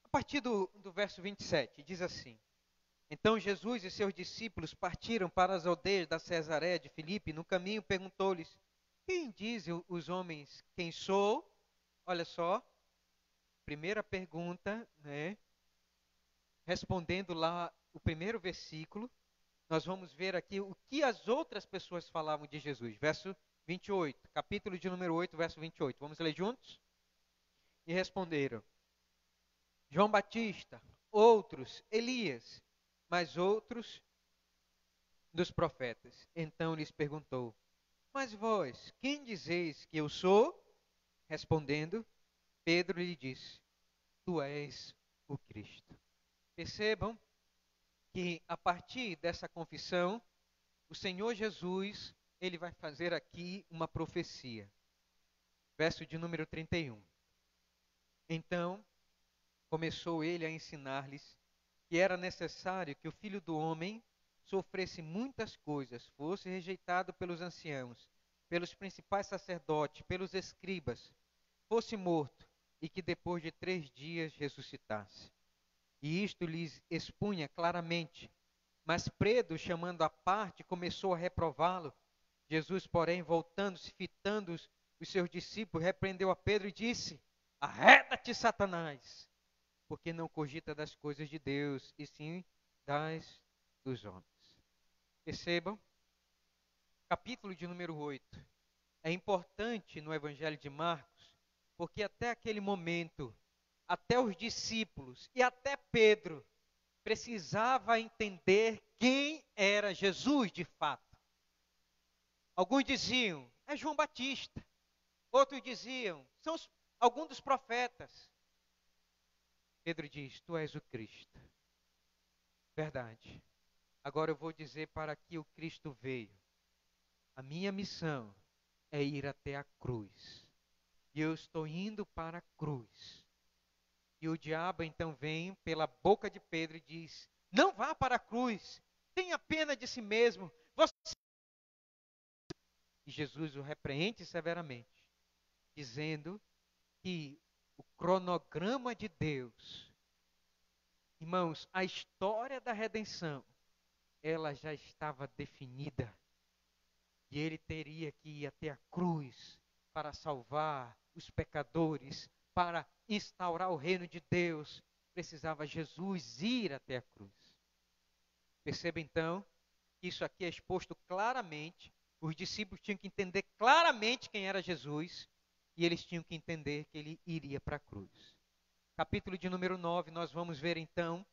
A partir do verso 27, diz assim, então Jesus e seus discípulos partiram para as aldeias da Cesareia de Filipe, no caminho perguntou-lhes, quem dizem os homens quem sou? Olha só, primeira pergunta, né? Respondendo lá o primeiro versículo, nós vamos ver aqui o que as outras pessoas falavam de Jesus. Verso 28, capítulo de número 8, verso 28. Vamos ler juntos? E responderam, João Batista, outros, Elias, mas outros dos profetas. Então lhes perguntou, mas vós, quem dizeis que eu sou? Respondendo, Pedro lhe disse, tu és o Cristo. Percebam que a partir dessa confissão, o Senhor Jesus, ele vai fazer aqui uma profecia. Verso de número 31. Então, começou ele a ensinar-lhes que era necessário que o Filho do Homem sofresse muitas coisas, fosse rejeitado pelos anciãos, pelos principais sacerdotes, pelos escribas, fosse morto e que depois de 3 dias ressuscitasse. E isto lhes expunha claramente. Mas Pedro, chamando à parte, começou a reprová-lo. Jesus, porém, voltando-se, fitando os seus discípulos, repreendeu a Pedro e disse, arreda-te, Satanás, porque não cogita das coisas de Deus, e sim das dos homens. Percebam, capítulo de número 8. É importante no Evangelho de Marcos, porque até aquele momento, até os discípulos e até Pedro precisava entender quem era Jesus de fato. Alguns diziam, é João Batista. Outros diziam, são alguns dos profetas. Pedro diz, tu és o Cristo. Verdade. Agora eu vou dizer para que o Cristo veio. A minha missão é ir até a cruz. E eu estou indo para a cruz. E o diabo então vem pela boca de Pedro e diz, não vá para a cruz, tenha pena de si mesmo. E Jesus o repreende severamente, dizendo que o cronograma de Deus, irmãos, a história da redenção, ela já estava definida. E ele teria que ir até a cruz para salvar os pecadores, para instaurar o reino de Deus, precisava Jesus ir até a cruz. Perceba então, que isso aqui é exposto claramente, os discípulos tinham que entender claramente quem era Jesus, e eles tinham que entender que ele iria para a cruz. Capítulo de número 9, nós vamos ver então,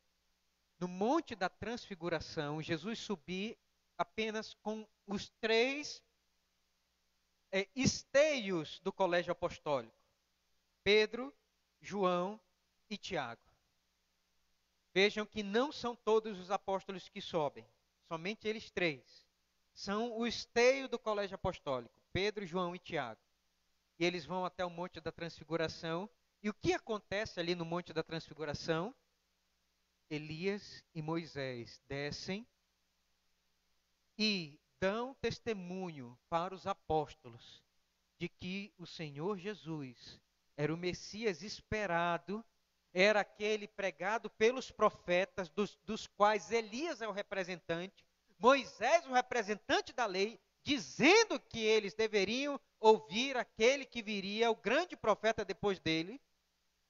no Monte da Transfiguração, Jesus subir apenas com os 3 esteios do colégio apostólico. Pedro, João e Tiago. Vejam que não são todos os apóstolos que sobem, somente eles 3. São o esteio do colégio apostólico, Pedro, João e Tiago. E eles vão até o Monte da Transfiguração. E o que acontece ali no Monte da Transfiguração? Elias e Moisés descem e dão testemunho para os apóstolos de que o Senhor Jesus era o Messias esperado, era aquele pregado pelos profetas, dos quais Elias é o representante, Moisés o representante da lei, dizendo que eles deveriam ouvir aquele que viria, o grande profeta depois dele.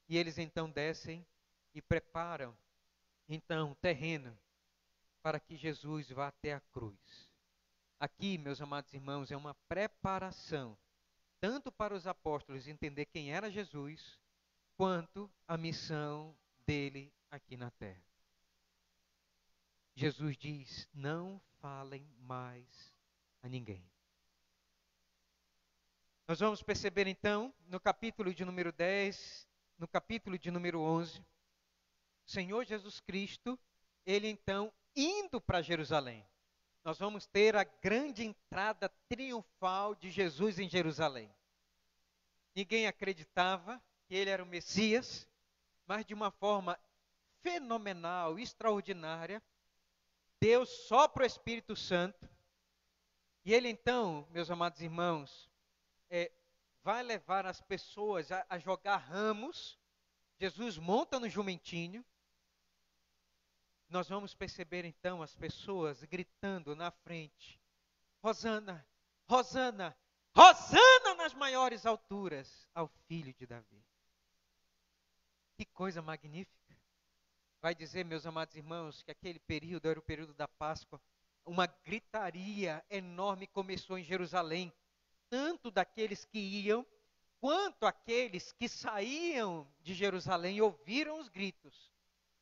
E eles então descem e preparam então o terreno para que Jesus vá até a cruz. Aqui, meus amados irmãos, é uma preparação tanto para os apóstolos entender quem era Jesus, quanto a missão dele aqui na terra. Jesus diz: não falem mais a ninguém. Nós vamos perceber então, no capítulo de número 10, no capítulo de número 11, o Senhor Jesus Cristo, ele então indo para Jerusalém. Nós vamos ter a grande entrada triunfal de Jesus em Jerusalém. Ninguém acreditava que ele era o Messias, mas de uma forma fenomenal, extraordinária, Deus sopra o Espírito Santo, e ele então, meus amados irmãos, vai levar as pessoas a jogar ramos. Jesus monta no jumentinho. Nós vamos perceber então as pessoas gritando na frente: Hosana, Hosana, Hosana nas maiores alturas ao Filho de Davi. Que coisa magnífica. Vai dizer, meus amados irmãos, que aquele período era o período da Páscoa. Uma gritaria enorme começou em Jerusalém, tanto daqueles que iam, quanto aqueles que saíam de Jerusalém e ouviram os gritos.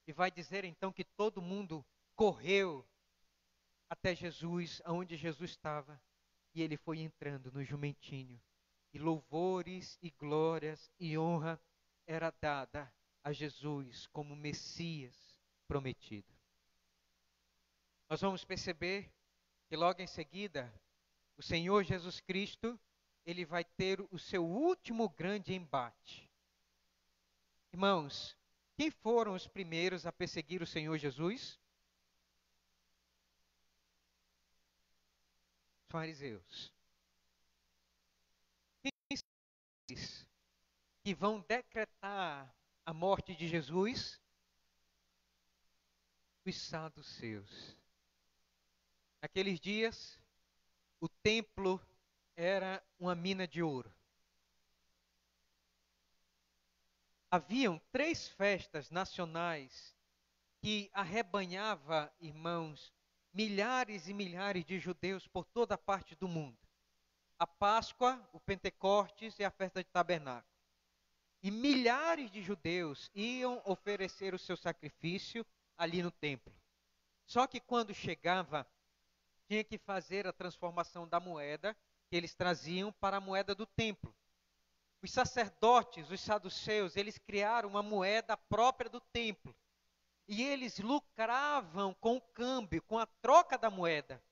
E vai dizer então que todo mundo correu até Jesus, aonde Jesus estava, e ele foi entrando no jumentinho. E louvores e glórias e honra era dada a Jesus como Messias prometido. Nós vamos perceber que logo em seguida, o Senhor Jesus Cristo, ele vai ter o seu último grande embate. Irmãos, quem foram os primeiros a perseguir o Senhor Jesus? Os fariseus. Quem são eles que vão decretar a morte de Jesus? Os saduceus. Naqueles dias, o templo era uma mina de ouro. Haviam 3 festas nacionais que arrebanhava, irmãos, milhares e milhares de judeus por toda a parte do mundo. A Páscoa, o Pentecostes e a festa de tabernáculo. E milhares de judeus iam oferecer o seu sacrifício ali no templo. Só que quando chegava, tinha que fazer a transformação da moeda que eles traziam para a moeda do templo. Os sacerdotes, os saduceus, eles criaram uma moeda própria do templo. E eles lucravam com o câmbio, com a troca da moeda.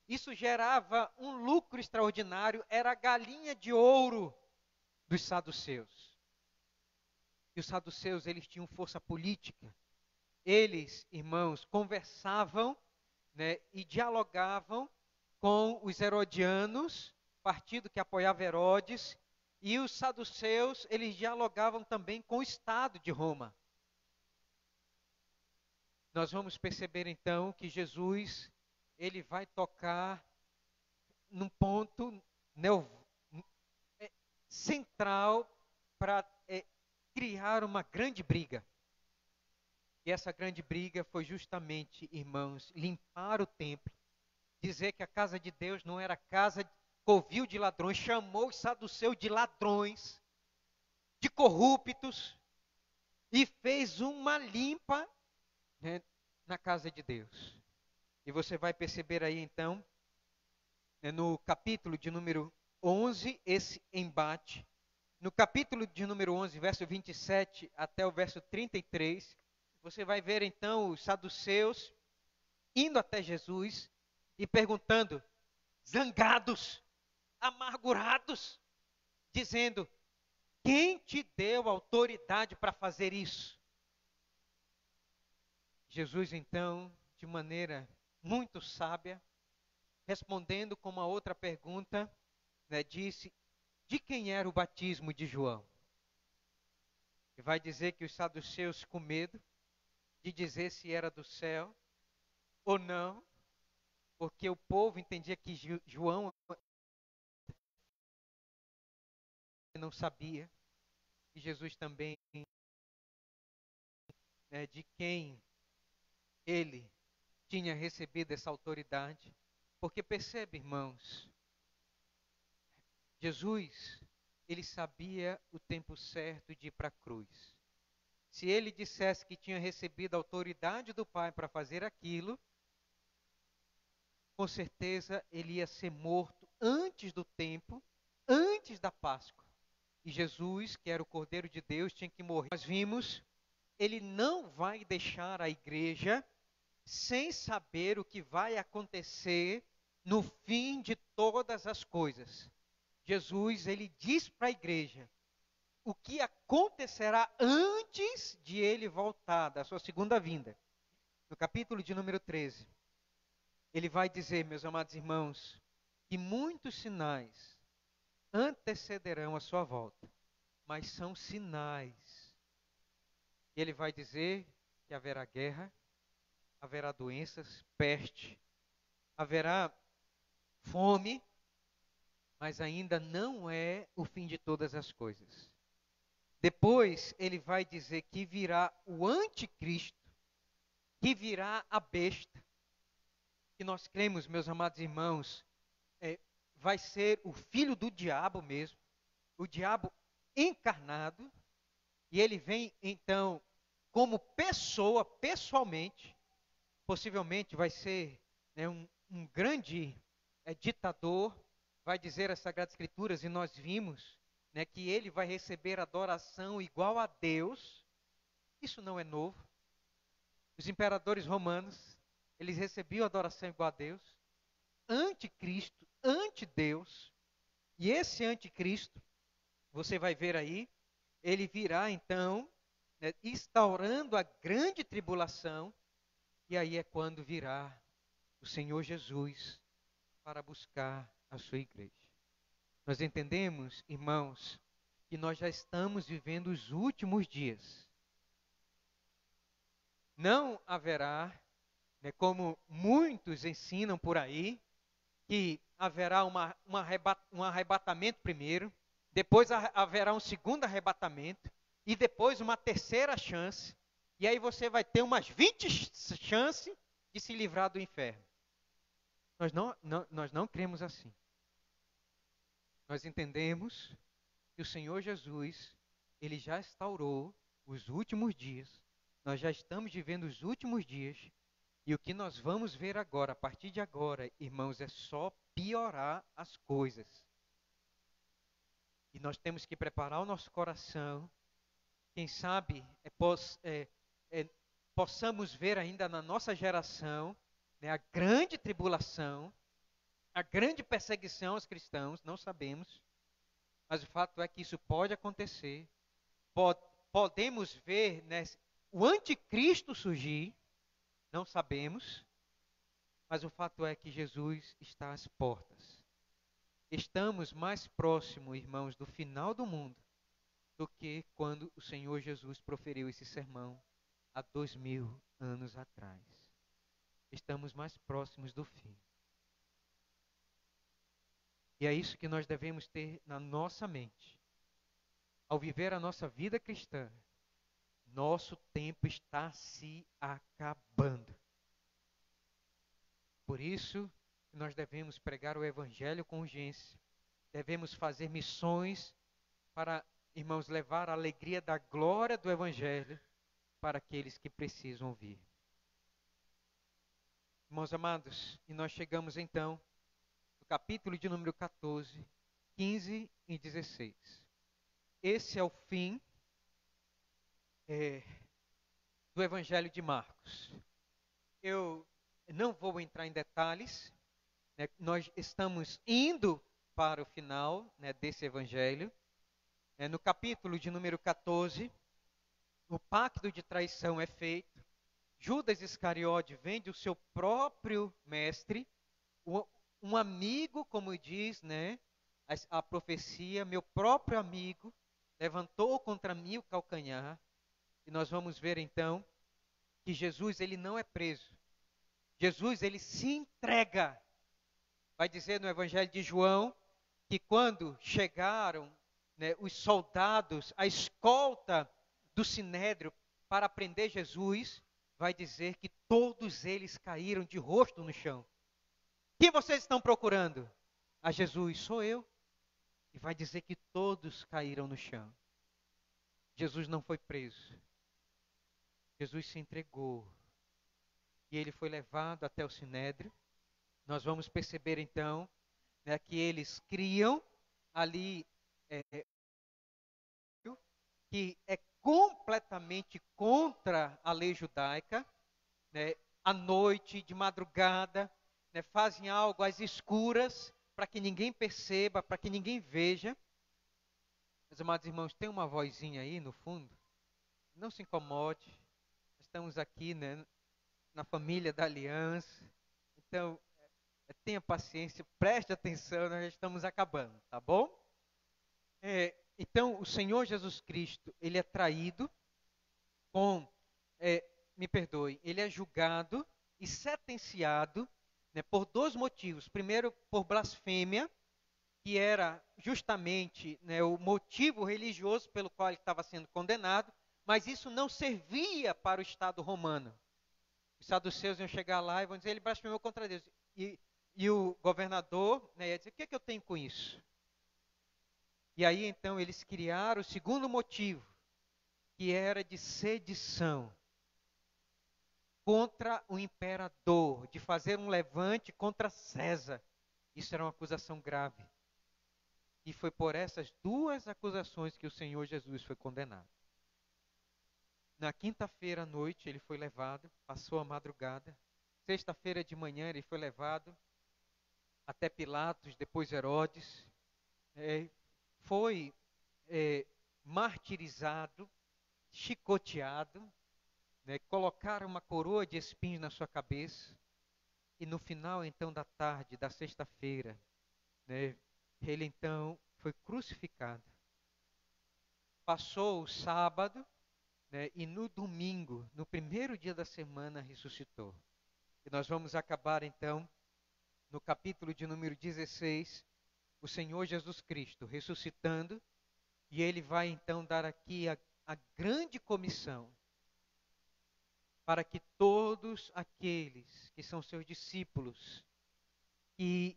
Isso gerava um lucro extraordinário, era a galinha de ouro dos saduceus. E os saduceus, eles tinham força política. Eles, irmãos, conversavam, né, e dialogavam com os herodianos, partido que apoiava Herodes, e os saduceus, eles dialogavam também com o Estado de Roma. Nós vamos perceber então que Jesus, ele vai tocar num ponto central para criar uma grande briga. E essa grande briga foi justamente, irmãos, limpar o templo, dizer que a casa de Deus não era casa de covil de ladrões, chamou os saduceus de ladrões, de corruptos, e fez uma limpa, né, na casa de Deus. E você vai perceber aí então, né, no capítulo de número 11, esse embate. No capítulo de número 11, verso 27 até o verso 33, você vai ver então os saduceus indo até Jesus e perguntando, zangados, amargurados, dizendo: quem te deu autoridade para fazer isso? Jesus então, de maneira muito sábia, respondendo com uma outra pergunta, né, disse: de quem era o batismo de João? E vai dizer que os saduceus, com medo de dizer se era do céu ou não, porque o povo entendia que João não sabia, e Jesus também, de quem ele tinha recebido essa autoridade. Porque percebe, irmãos, Jesus, ele sabia o tempo certo de ir para a cruz. Se ele dissesse que tinha recebido a autoridade do Pai para fazer aquilo, com certeza ele ia ser morto antes do tempo, antes da Páscoa. E Jesus, que era o Cordeiro de Deus, tinha que morrer. Nós vimos, ele não vai deixar a igreja sem saber o que vai acontecer no fim de todas as coisas. Jesus, ele diz para a igreja o que acontecerá antes de ele voltar, da sua segunda vinda. No capítulo de número 13, ele vai dizer, meus amados irmãos, que muitos sinais antecederão a sua volta, mas são sinais. Ele vai dizer que haverá guerra, haverá doenças, peste, haverá fome, mas ainda não é o fim de todas as coisas. Depois ele vai dizer que virá o anticristo, que virá a besta, que nós cremos, meus amados irmãos, vai ser o filho do diabo mesmo, o diabo encarnado, e ele vem então como pessoa, pessoalmente, possivelmente vai ser um grande ditador, vai dizer as Sagradas Escrituras, e nós vimos que ele vai receber adoração igual a Deus. Isso não é novo. Os imperadores romanos, eles recebiam adoração igual a Deus. Anticristo, antideus. E esse anticristo, você vai ver aí, ele virá então, instaurando a grande tribulação. E aí é quando virá o Senhor Jesus para buscar a sua igreja. Nós entendemos, irmãos, que nós já estamos vivendo os últimos dias. Não haverá, como muitos ensinam por aí, que haverá um arrebatamento primeiro, depois haverá um segundo arrebatamento, e depois uma terceira chance, e aí você vai ter umas 20 chances de se livrar do inferno. Nós não cremos assim. Nós entendemos que o Senhor Jesus, ele já instaurou os últimos dias, nós já estamos vivendo os últimos dias, e o que nós vamos ver agora, a partir de agora, irmãos, é só piorar as coisas. E nós temos que preparar o nosso coração, quem sabe possamos ver ainda na nossa geração a grande tribulação, a grande perseguição aos cristãos, não sabemos, mas o fato é que isso pode acontecer. Podemos ver o anticristo surgir, não sabemos, mas o fato é que Jesus está às portas. Estamos mais próximos, irmãos, do final do mundo do que quando o Senhor Jesus proferiu esse sermão há 2000 anos atrás. Estamos mais próximos do fim. E é isso que nós devemos ter na nossa mente. Ao viver a nossa vida cristã, nosso tempo está se acabando. Por isso, nós devemos pregar o Evangelho com urgência. Devemos fazer missões para, irmãos, levar a alegria da glória do Evangelho para aqueles que precisam ouvir. Irmãos amados, e nós chegamos então no capítulo de número 14, 15 e 16. Esse é o fim do Evangelho de Marcos. Eu não vou entrar em detalhes, nós estamos indo para o final desse Evangelho. No capítulo de número 14, o pacto de traição é feito. Judas Iscariote vende o seu próprio mestre, um amigo, como diz a profecia, meu próprio amigo, levantou contra mim o calcanhar. E nós vamos ver então que Jesus, ele não é preso. Jesus, ele se entrega. Vai dizer no Evangelho de João que quando chegaram, né, os soldados, a escolta do Sinédrio para prender Jesus, vai dizer que todos eles caíram de rosto no chão. Quem vocês estão procurando? A Jesus, sou eu. E vai dizer que todos caíram no chão. Jesus não foi preso. Jesus se entregou. E ele foi levado até o Sinédrio. Nós vamos perceber então, né, que eles criam ali que é completamente contra a lei judaica, né, à noite, de madrugada, né, fazem algo às escuras, para que ninguém perceba, para que ninguém veja. Meus amados irmãos, tem uma vozinha aí no fundo? Não se incomode, estamos aqui, né, na família da aliança, então tenha paciência, preste atenção, nós já estamos acabando, tá bom? Então, o Senhor Jesus Cristo, ele é traído me perdoe, ele é julgado e sentenciado, né, por dois motivos. Primeiro, por blasfêmia, que era justamente, né, o motivo religioso pelo qual ele estava sendo condenado, mas isso não servia para o Estado romano. Os saduceus iam chegar lá e vão dizer, ele blasfemou contra Deus. E o governador, né, ia dizer, o que eu tenho com isso? E aí, então, eles criaram o segundo motivo, que era de sedição contra o imperador, de fazer um levante contra César. Isso era uma acusação grave. E foi por essas duas acusações que o Senhor Jesus foi condenado. Na quinta-feira à noite ele foi levado, passou a madrugada. Sexta-feira de manhã ele foi levado até Pilatos, depois Herodes. Foi martirizado, chicoteado, né, colocaram uma coroa de espinhos na sua cabeça. E no final, então, da tarde, da sexta-feira, né, ele, então, foi crucificado. Passou o sábado, né, e no domingo, no primeiro dia da semana, ressuscitou. E nós vamos acabar, então, no capítulo de número 16, o Senhor Jesus Cristo ressuscitando, e ele vai, então, dar aqui a grande comissão para que todos aqueles que são seus discípulos e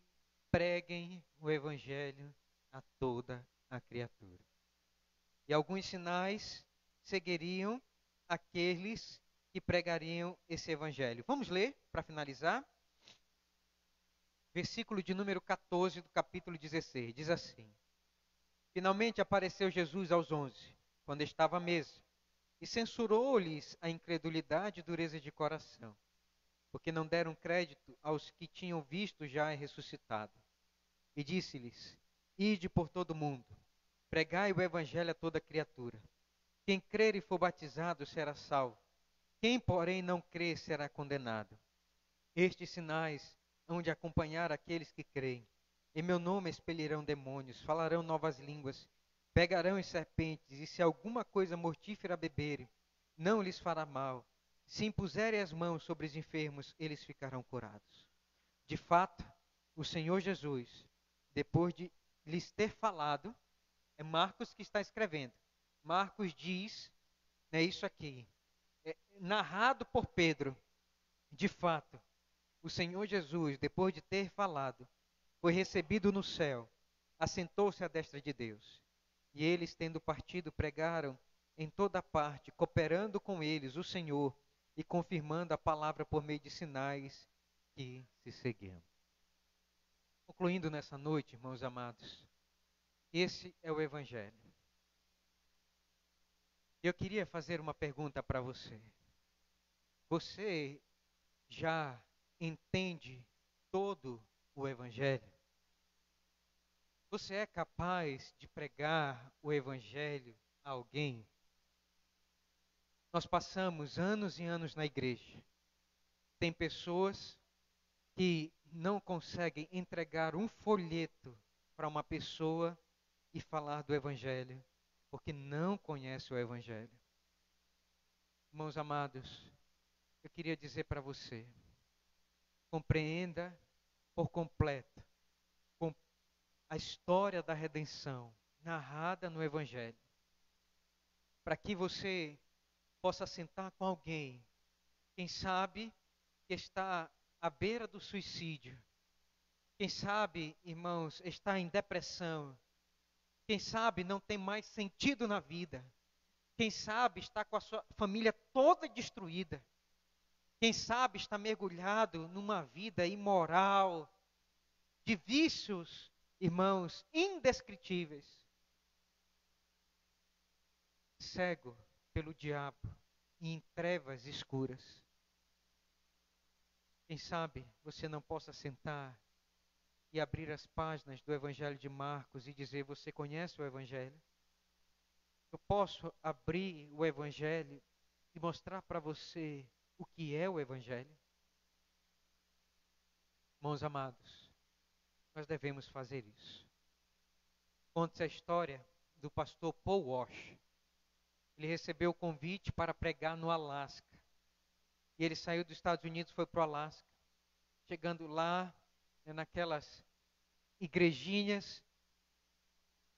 preguem o Evangelho a toda a criatura. E alguns sinais seguiriam aqueles que pregariam esse Evangelho. Vamos ler para finalizar? Versículo de número 14 do capítulo 16, diz assim: Finalmente apareceu Jesus aos 11, quando estava à mesa, e censurou-lhes a incredulidade e dureza de coração, porque não deram crédito aos que tinham visto já ressuscitado. E disse-lhes: Ide por todo o mundo, pregai o evangelho a toda criatura. Quem crer e for batizado será salvo. Quem, porém, não crer será condenado. Estes sinais hão de acompanhar aqueles que creem. Em meu nome expelirão demônios, falarão novas línguas, pegarão em serpentes, e se alguma coisa mortífera beberem, não lhes fará mal. Se impuserem as mãos sobre os enfermos, eles ficarão curados. De fato, o Senhor Jesus, depois de lhes ter falado, é Marcos que está escrevendo. Marcos diz, é isso aqui, narrado por Pedro. De fato, o Senhor Jesus, depois de ter falado, foi recebido no céu, assentou-se à destra de Deus. E eles, tendo partido, pregaram em toda parte, cooperando com eles o Senhor e confirmando a palavra por meio de sinais que se seguiam. Concluindo nessa noite, irmãos amados, esse é o Evangelho. Eu queria fazer uma pergunta para você. Você já entende todo o Evangelho? Você é capaz de pregar o Evangelho a alguém? Nós passamos anos e anos na igreja. Tem pessoas que não conseguem entregar um folheto para uma pessoa e falar do Evangelho, porque não conhece o Evangelho. Irmãos amados, eu queria dizer para você, compreenda por completo a história da redenção narrada no Evangelho, para que você possa sentar com alguém, quem sabe que está à beira do suicídio, quem sabe, irmãos, está em depressão, quem sabe não tem mais sentido na vida, quem sabe está com a sua família toda destruída, quem sabe está mergulhado numa vida imoral, de vícios, irmãos, indescritíveis, cego pelo diabo e em trevas escuras. Quem sabe você não possa sentar e abrir as páginas do Evangelho de Marcos e dizer: você conhece o Evangelho? Eu posso abrir o Evangelho e mostrar para você o que é o Evangelho? Irmãos amados, nós devemos fazer isso. Conte-se a história do pastor Paul Walsh. Ele recebeu o convite para pregar no Alasca. E ele saiu dos Estados Unidos e foi para o Alasca. Chegando lá, naquelas igrejinhas,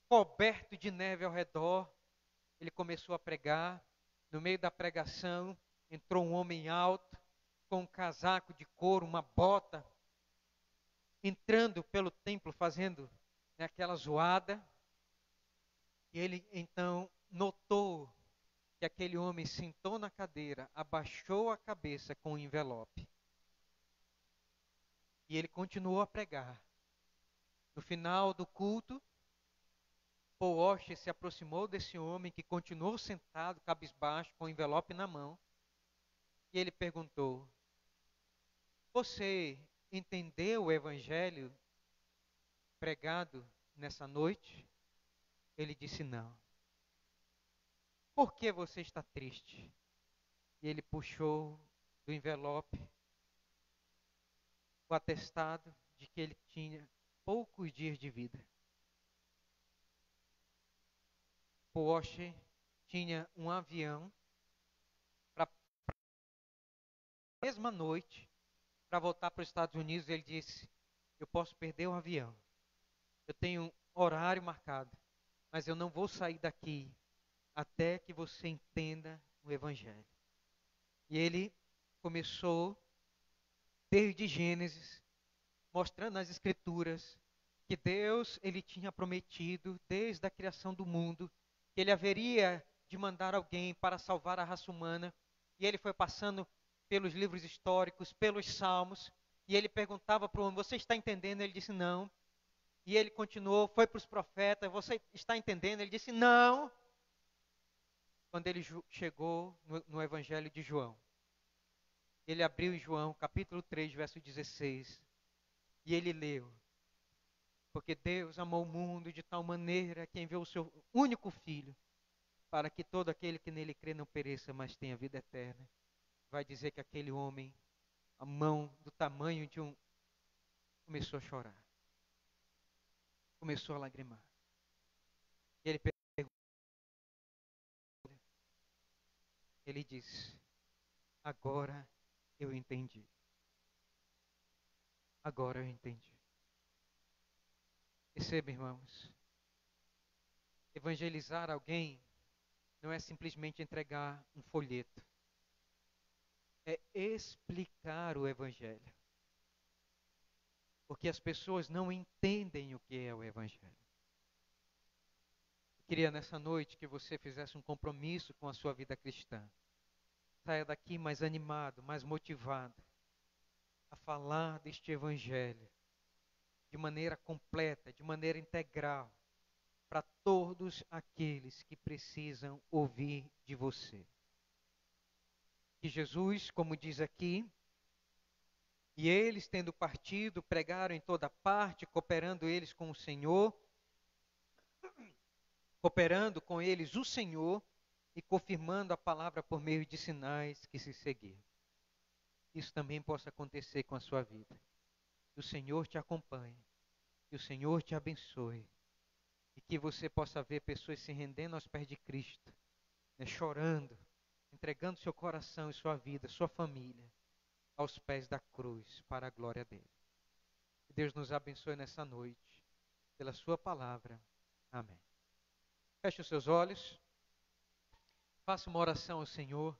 coberto de neve ao redor, ele começou a pregar. No meio da pregação, entrou um homem alto, com um casaco de couro, uma bota, entrando pelo templo, fazendo aquela zoada. E ele então notou que aquele homem sentou na cadeira, abaixou a cabeça com o envelope. E ele continuou a pregar. No final do culto, Paul Walsh se aproximou desse homem que continuou sentado, cabisbaixo, com o envelope na mão. E ele perguntou: você entendeu o evangelho pregado nessa noite? Ele disse: não. Por que você está triste? E ele puxou do envelope o atestado de que ele tinha poucos dias de vida. Paul Walsh tinha um avião para a mesma noite para voltar para os Estados Unidos. Ele disse: eu posso perder o avião, eu tenho um horário marcado, mas eu não vou sair daqui até que você entenda o Evangelho. E ele começou desde Gênesis, mostrando nas Escrituras que Deus ele tinha prometido desde a criação do mundo que ele haveria de mandar alguém para salvar a raça humana. E ele foi passando pelos livros históricos, pelos salmos, e ele perguntava para o homem: você está entendendo? Ele disse: não. E ele continuou, foi para os profetas: você está entendendo? Ele disse: não. Quando ele chegou no Evangelho de João, ele abriu em João, capítulo 3, verso 16, e ele leu: porque Deus amou o mundo de tal maneira que enviou o seu único Filho, para que todo aquele que nele crê não pereça, mas tenha vida eterna. Vai dizer que aquele homem, a mão do tamanho de um, começou a chorar, começou a lagrimar. E ele perguntou, ele disse: agora eu entendi. Agora eu entendi. Perceba, irmãos, evangelizar alguém não é simplesmente entregar um folheto. É explicar o Evangelho. Porque as pessoas não entendem o que é o Evangelho. Eu queria nessa noite que você fizesse um compromisso com a sua vida cristã. Saia daqui mais animado, mais motivado a falar deste Evangelho de maneira completa, de maneira integral, para todos aqueles que precisam ouvir de você. E Jesus, como diz aqui, e eles, tendo partido, pregaram em toda parte, cooperando eles com o Senhor, cooperando com eles o Senhor e confirmando a palavra por meio de sinais que se seguiam. Isso também possa acontecer com a sua vida. Que o Senhor te acompanhe, que o Senhor te abençoe e que você possa ver pessoas se rendendo aos pés de Cristo, chorando, entregando seu coração e sua vida, sua família, aos pés da cruz para a glória dele. Que Deus nos abençoe nessa noite, pela sua palavra. Amém. Feche os seus olhos, faça uma oração ao Senhor,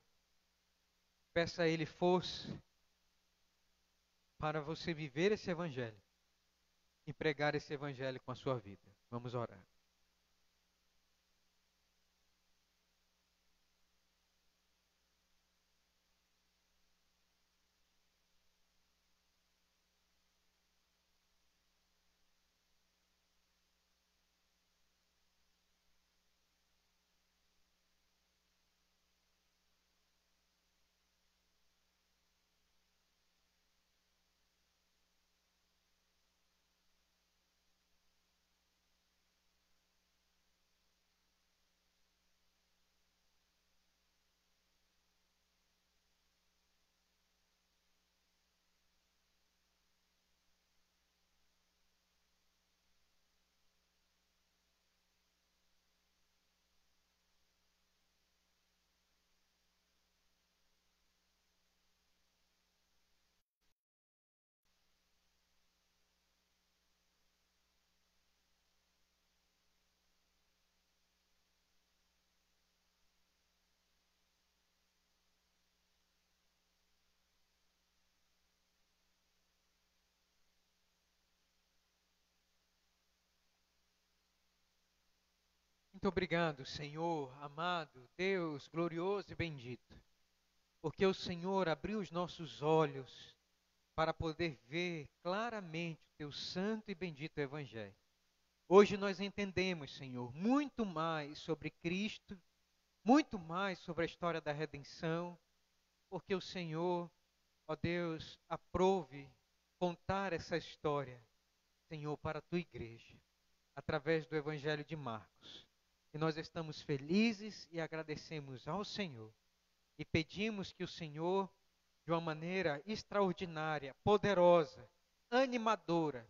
peça a Ele força para você viver esse evangelho e pregar esse evangelho com a sua vida. Vamos orar. Muito obrigado, Senhor, amado, Deus, glorioso e bendito, porque o Senhor abriu os nossos olhos para poder ver claramente o teu santo e bendito evangelho. Hoje nós entendemos, Senhor, muito mais sobre Cristo, muito mais sobre a história da redenção, porque o Senhor, ó Deus, aprove contar essa história, Senhor, para a tua igreja, através do Evangelho de Marcos. E nós estamos felizes e agradecemos ao Senhor. E pedimos que o Senhor, de uma maneira extraordinária, poderosa, animadora,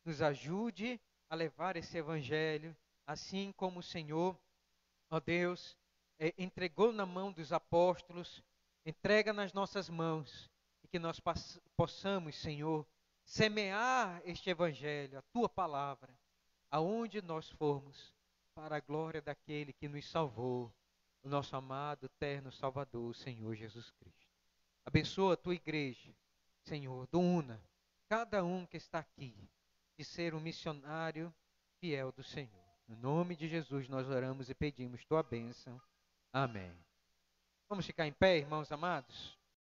nos ajude a levar esse Evangelho, assim como o Senhor, ó Deus, entregou na mão dos apóstolos, entrega nas nossas mãos, e que nós possamos, Senhor, semear este Evangelho, a Tua palavra, aonde nós formos, para a glória daquele que nos salvou, o nosso amado, eterno Salvador, o Senhor Jesus Cristo. Abençoa a Tua igreja, Senhor, dona cada um que está aqui, de ser um missionário fiel do Senhor. No nome de Jesus nós oramos e pedimos Tua bênção. Amém. Vamos ficar em pé, irmãos amados?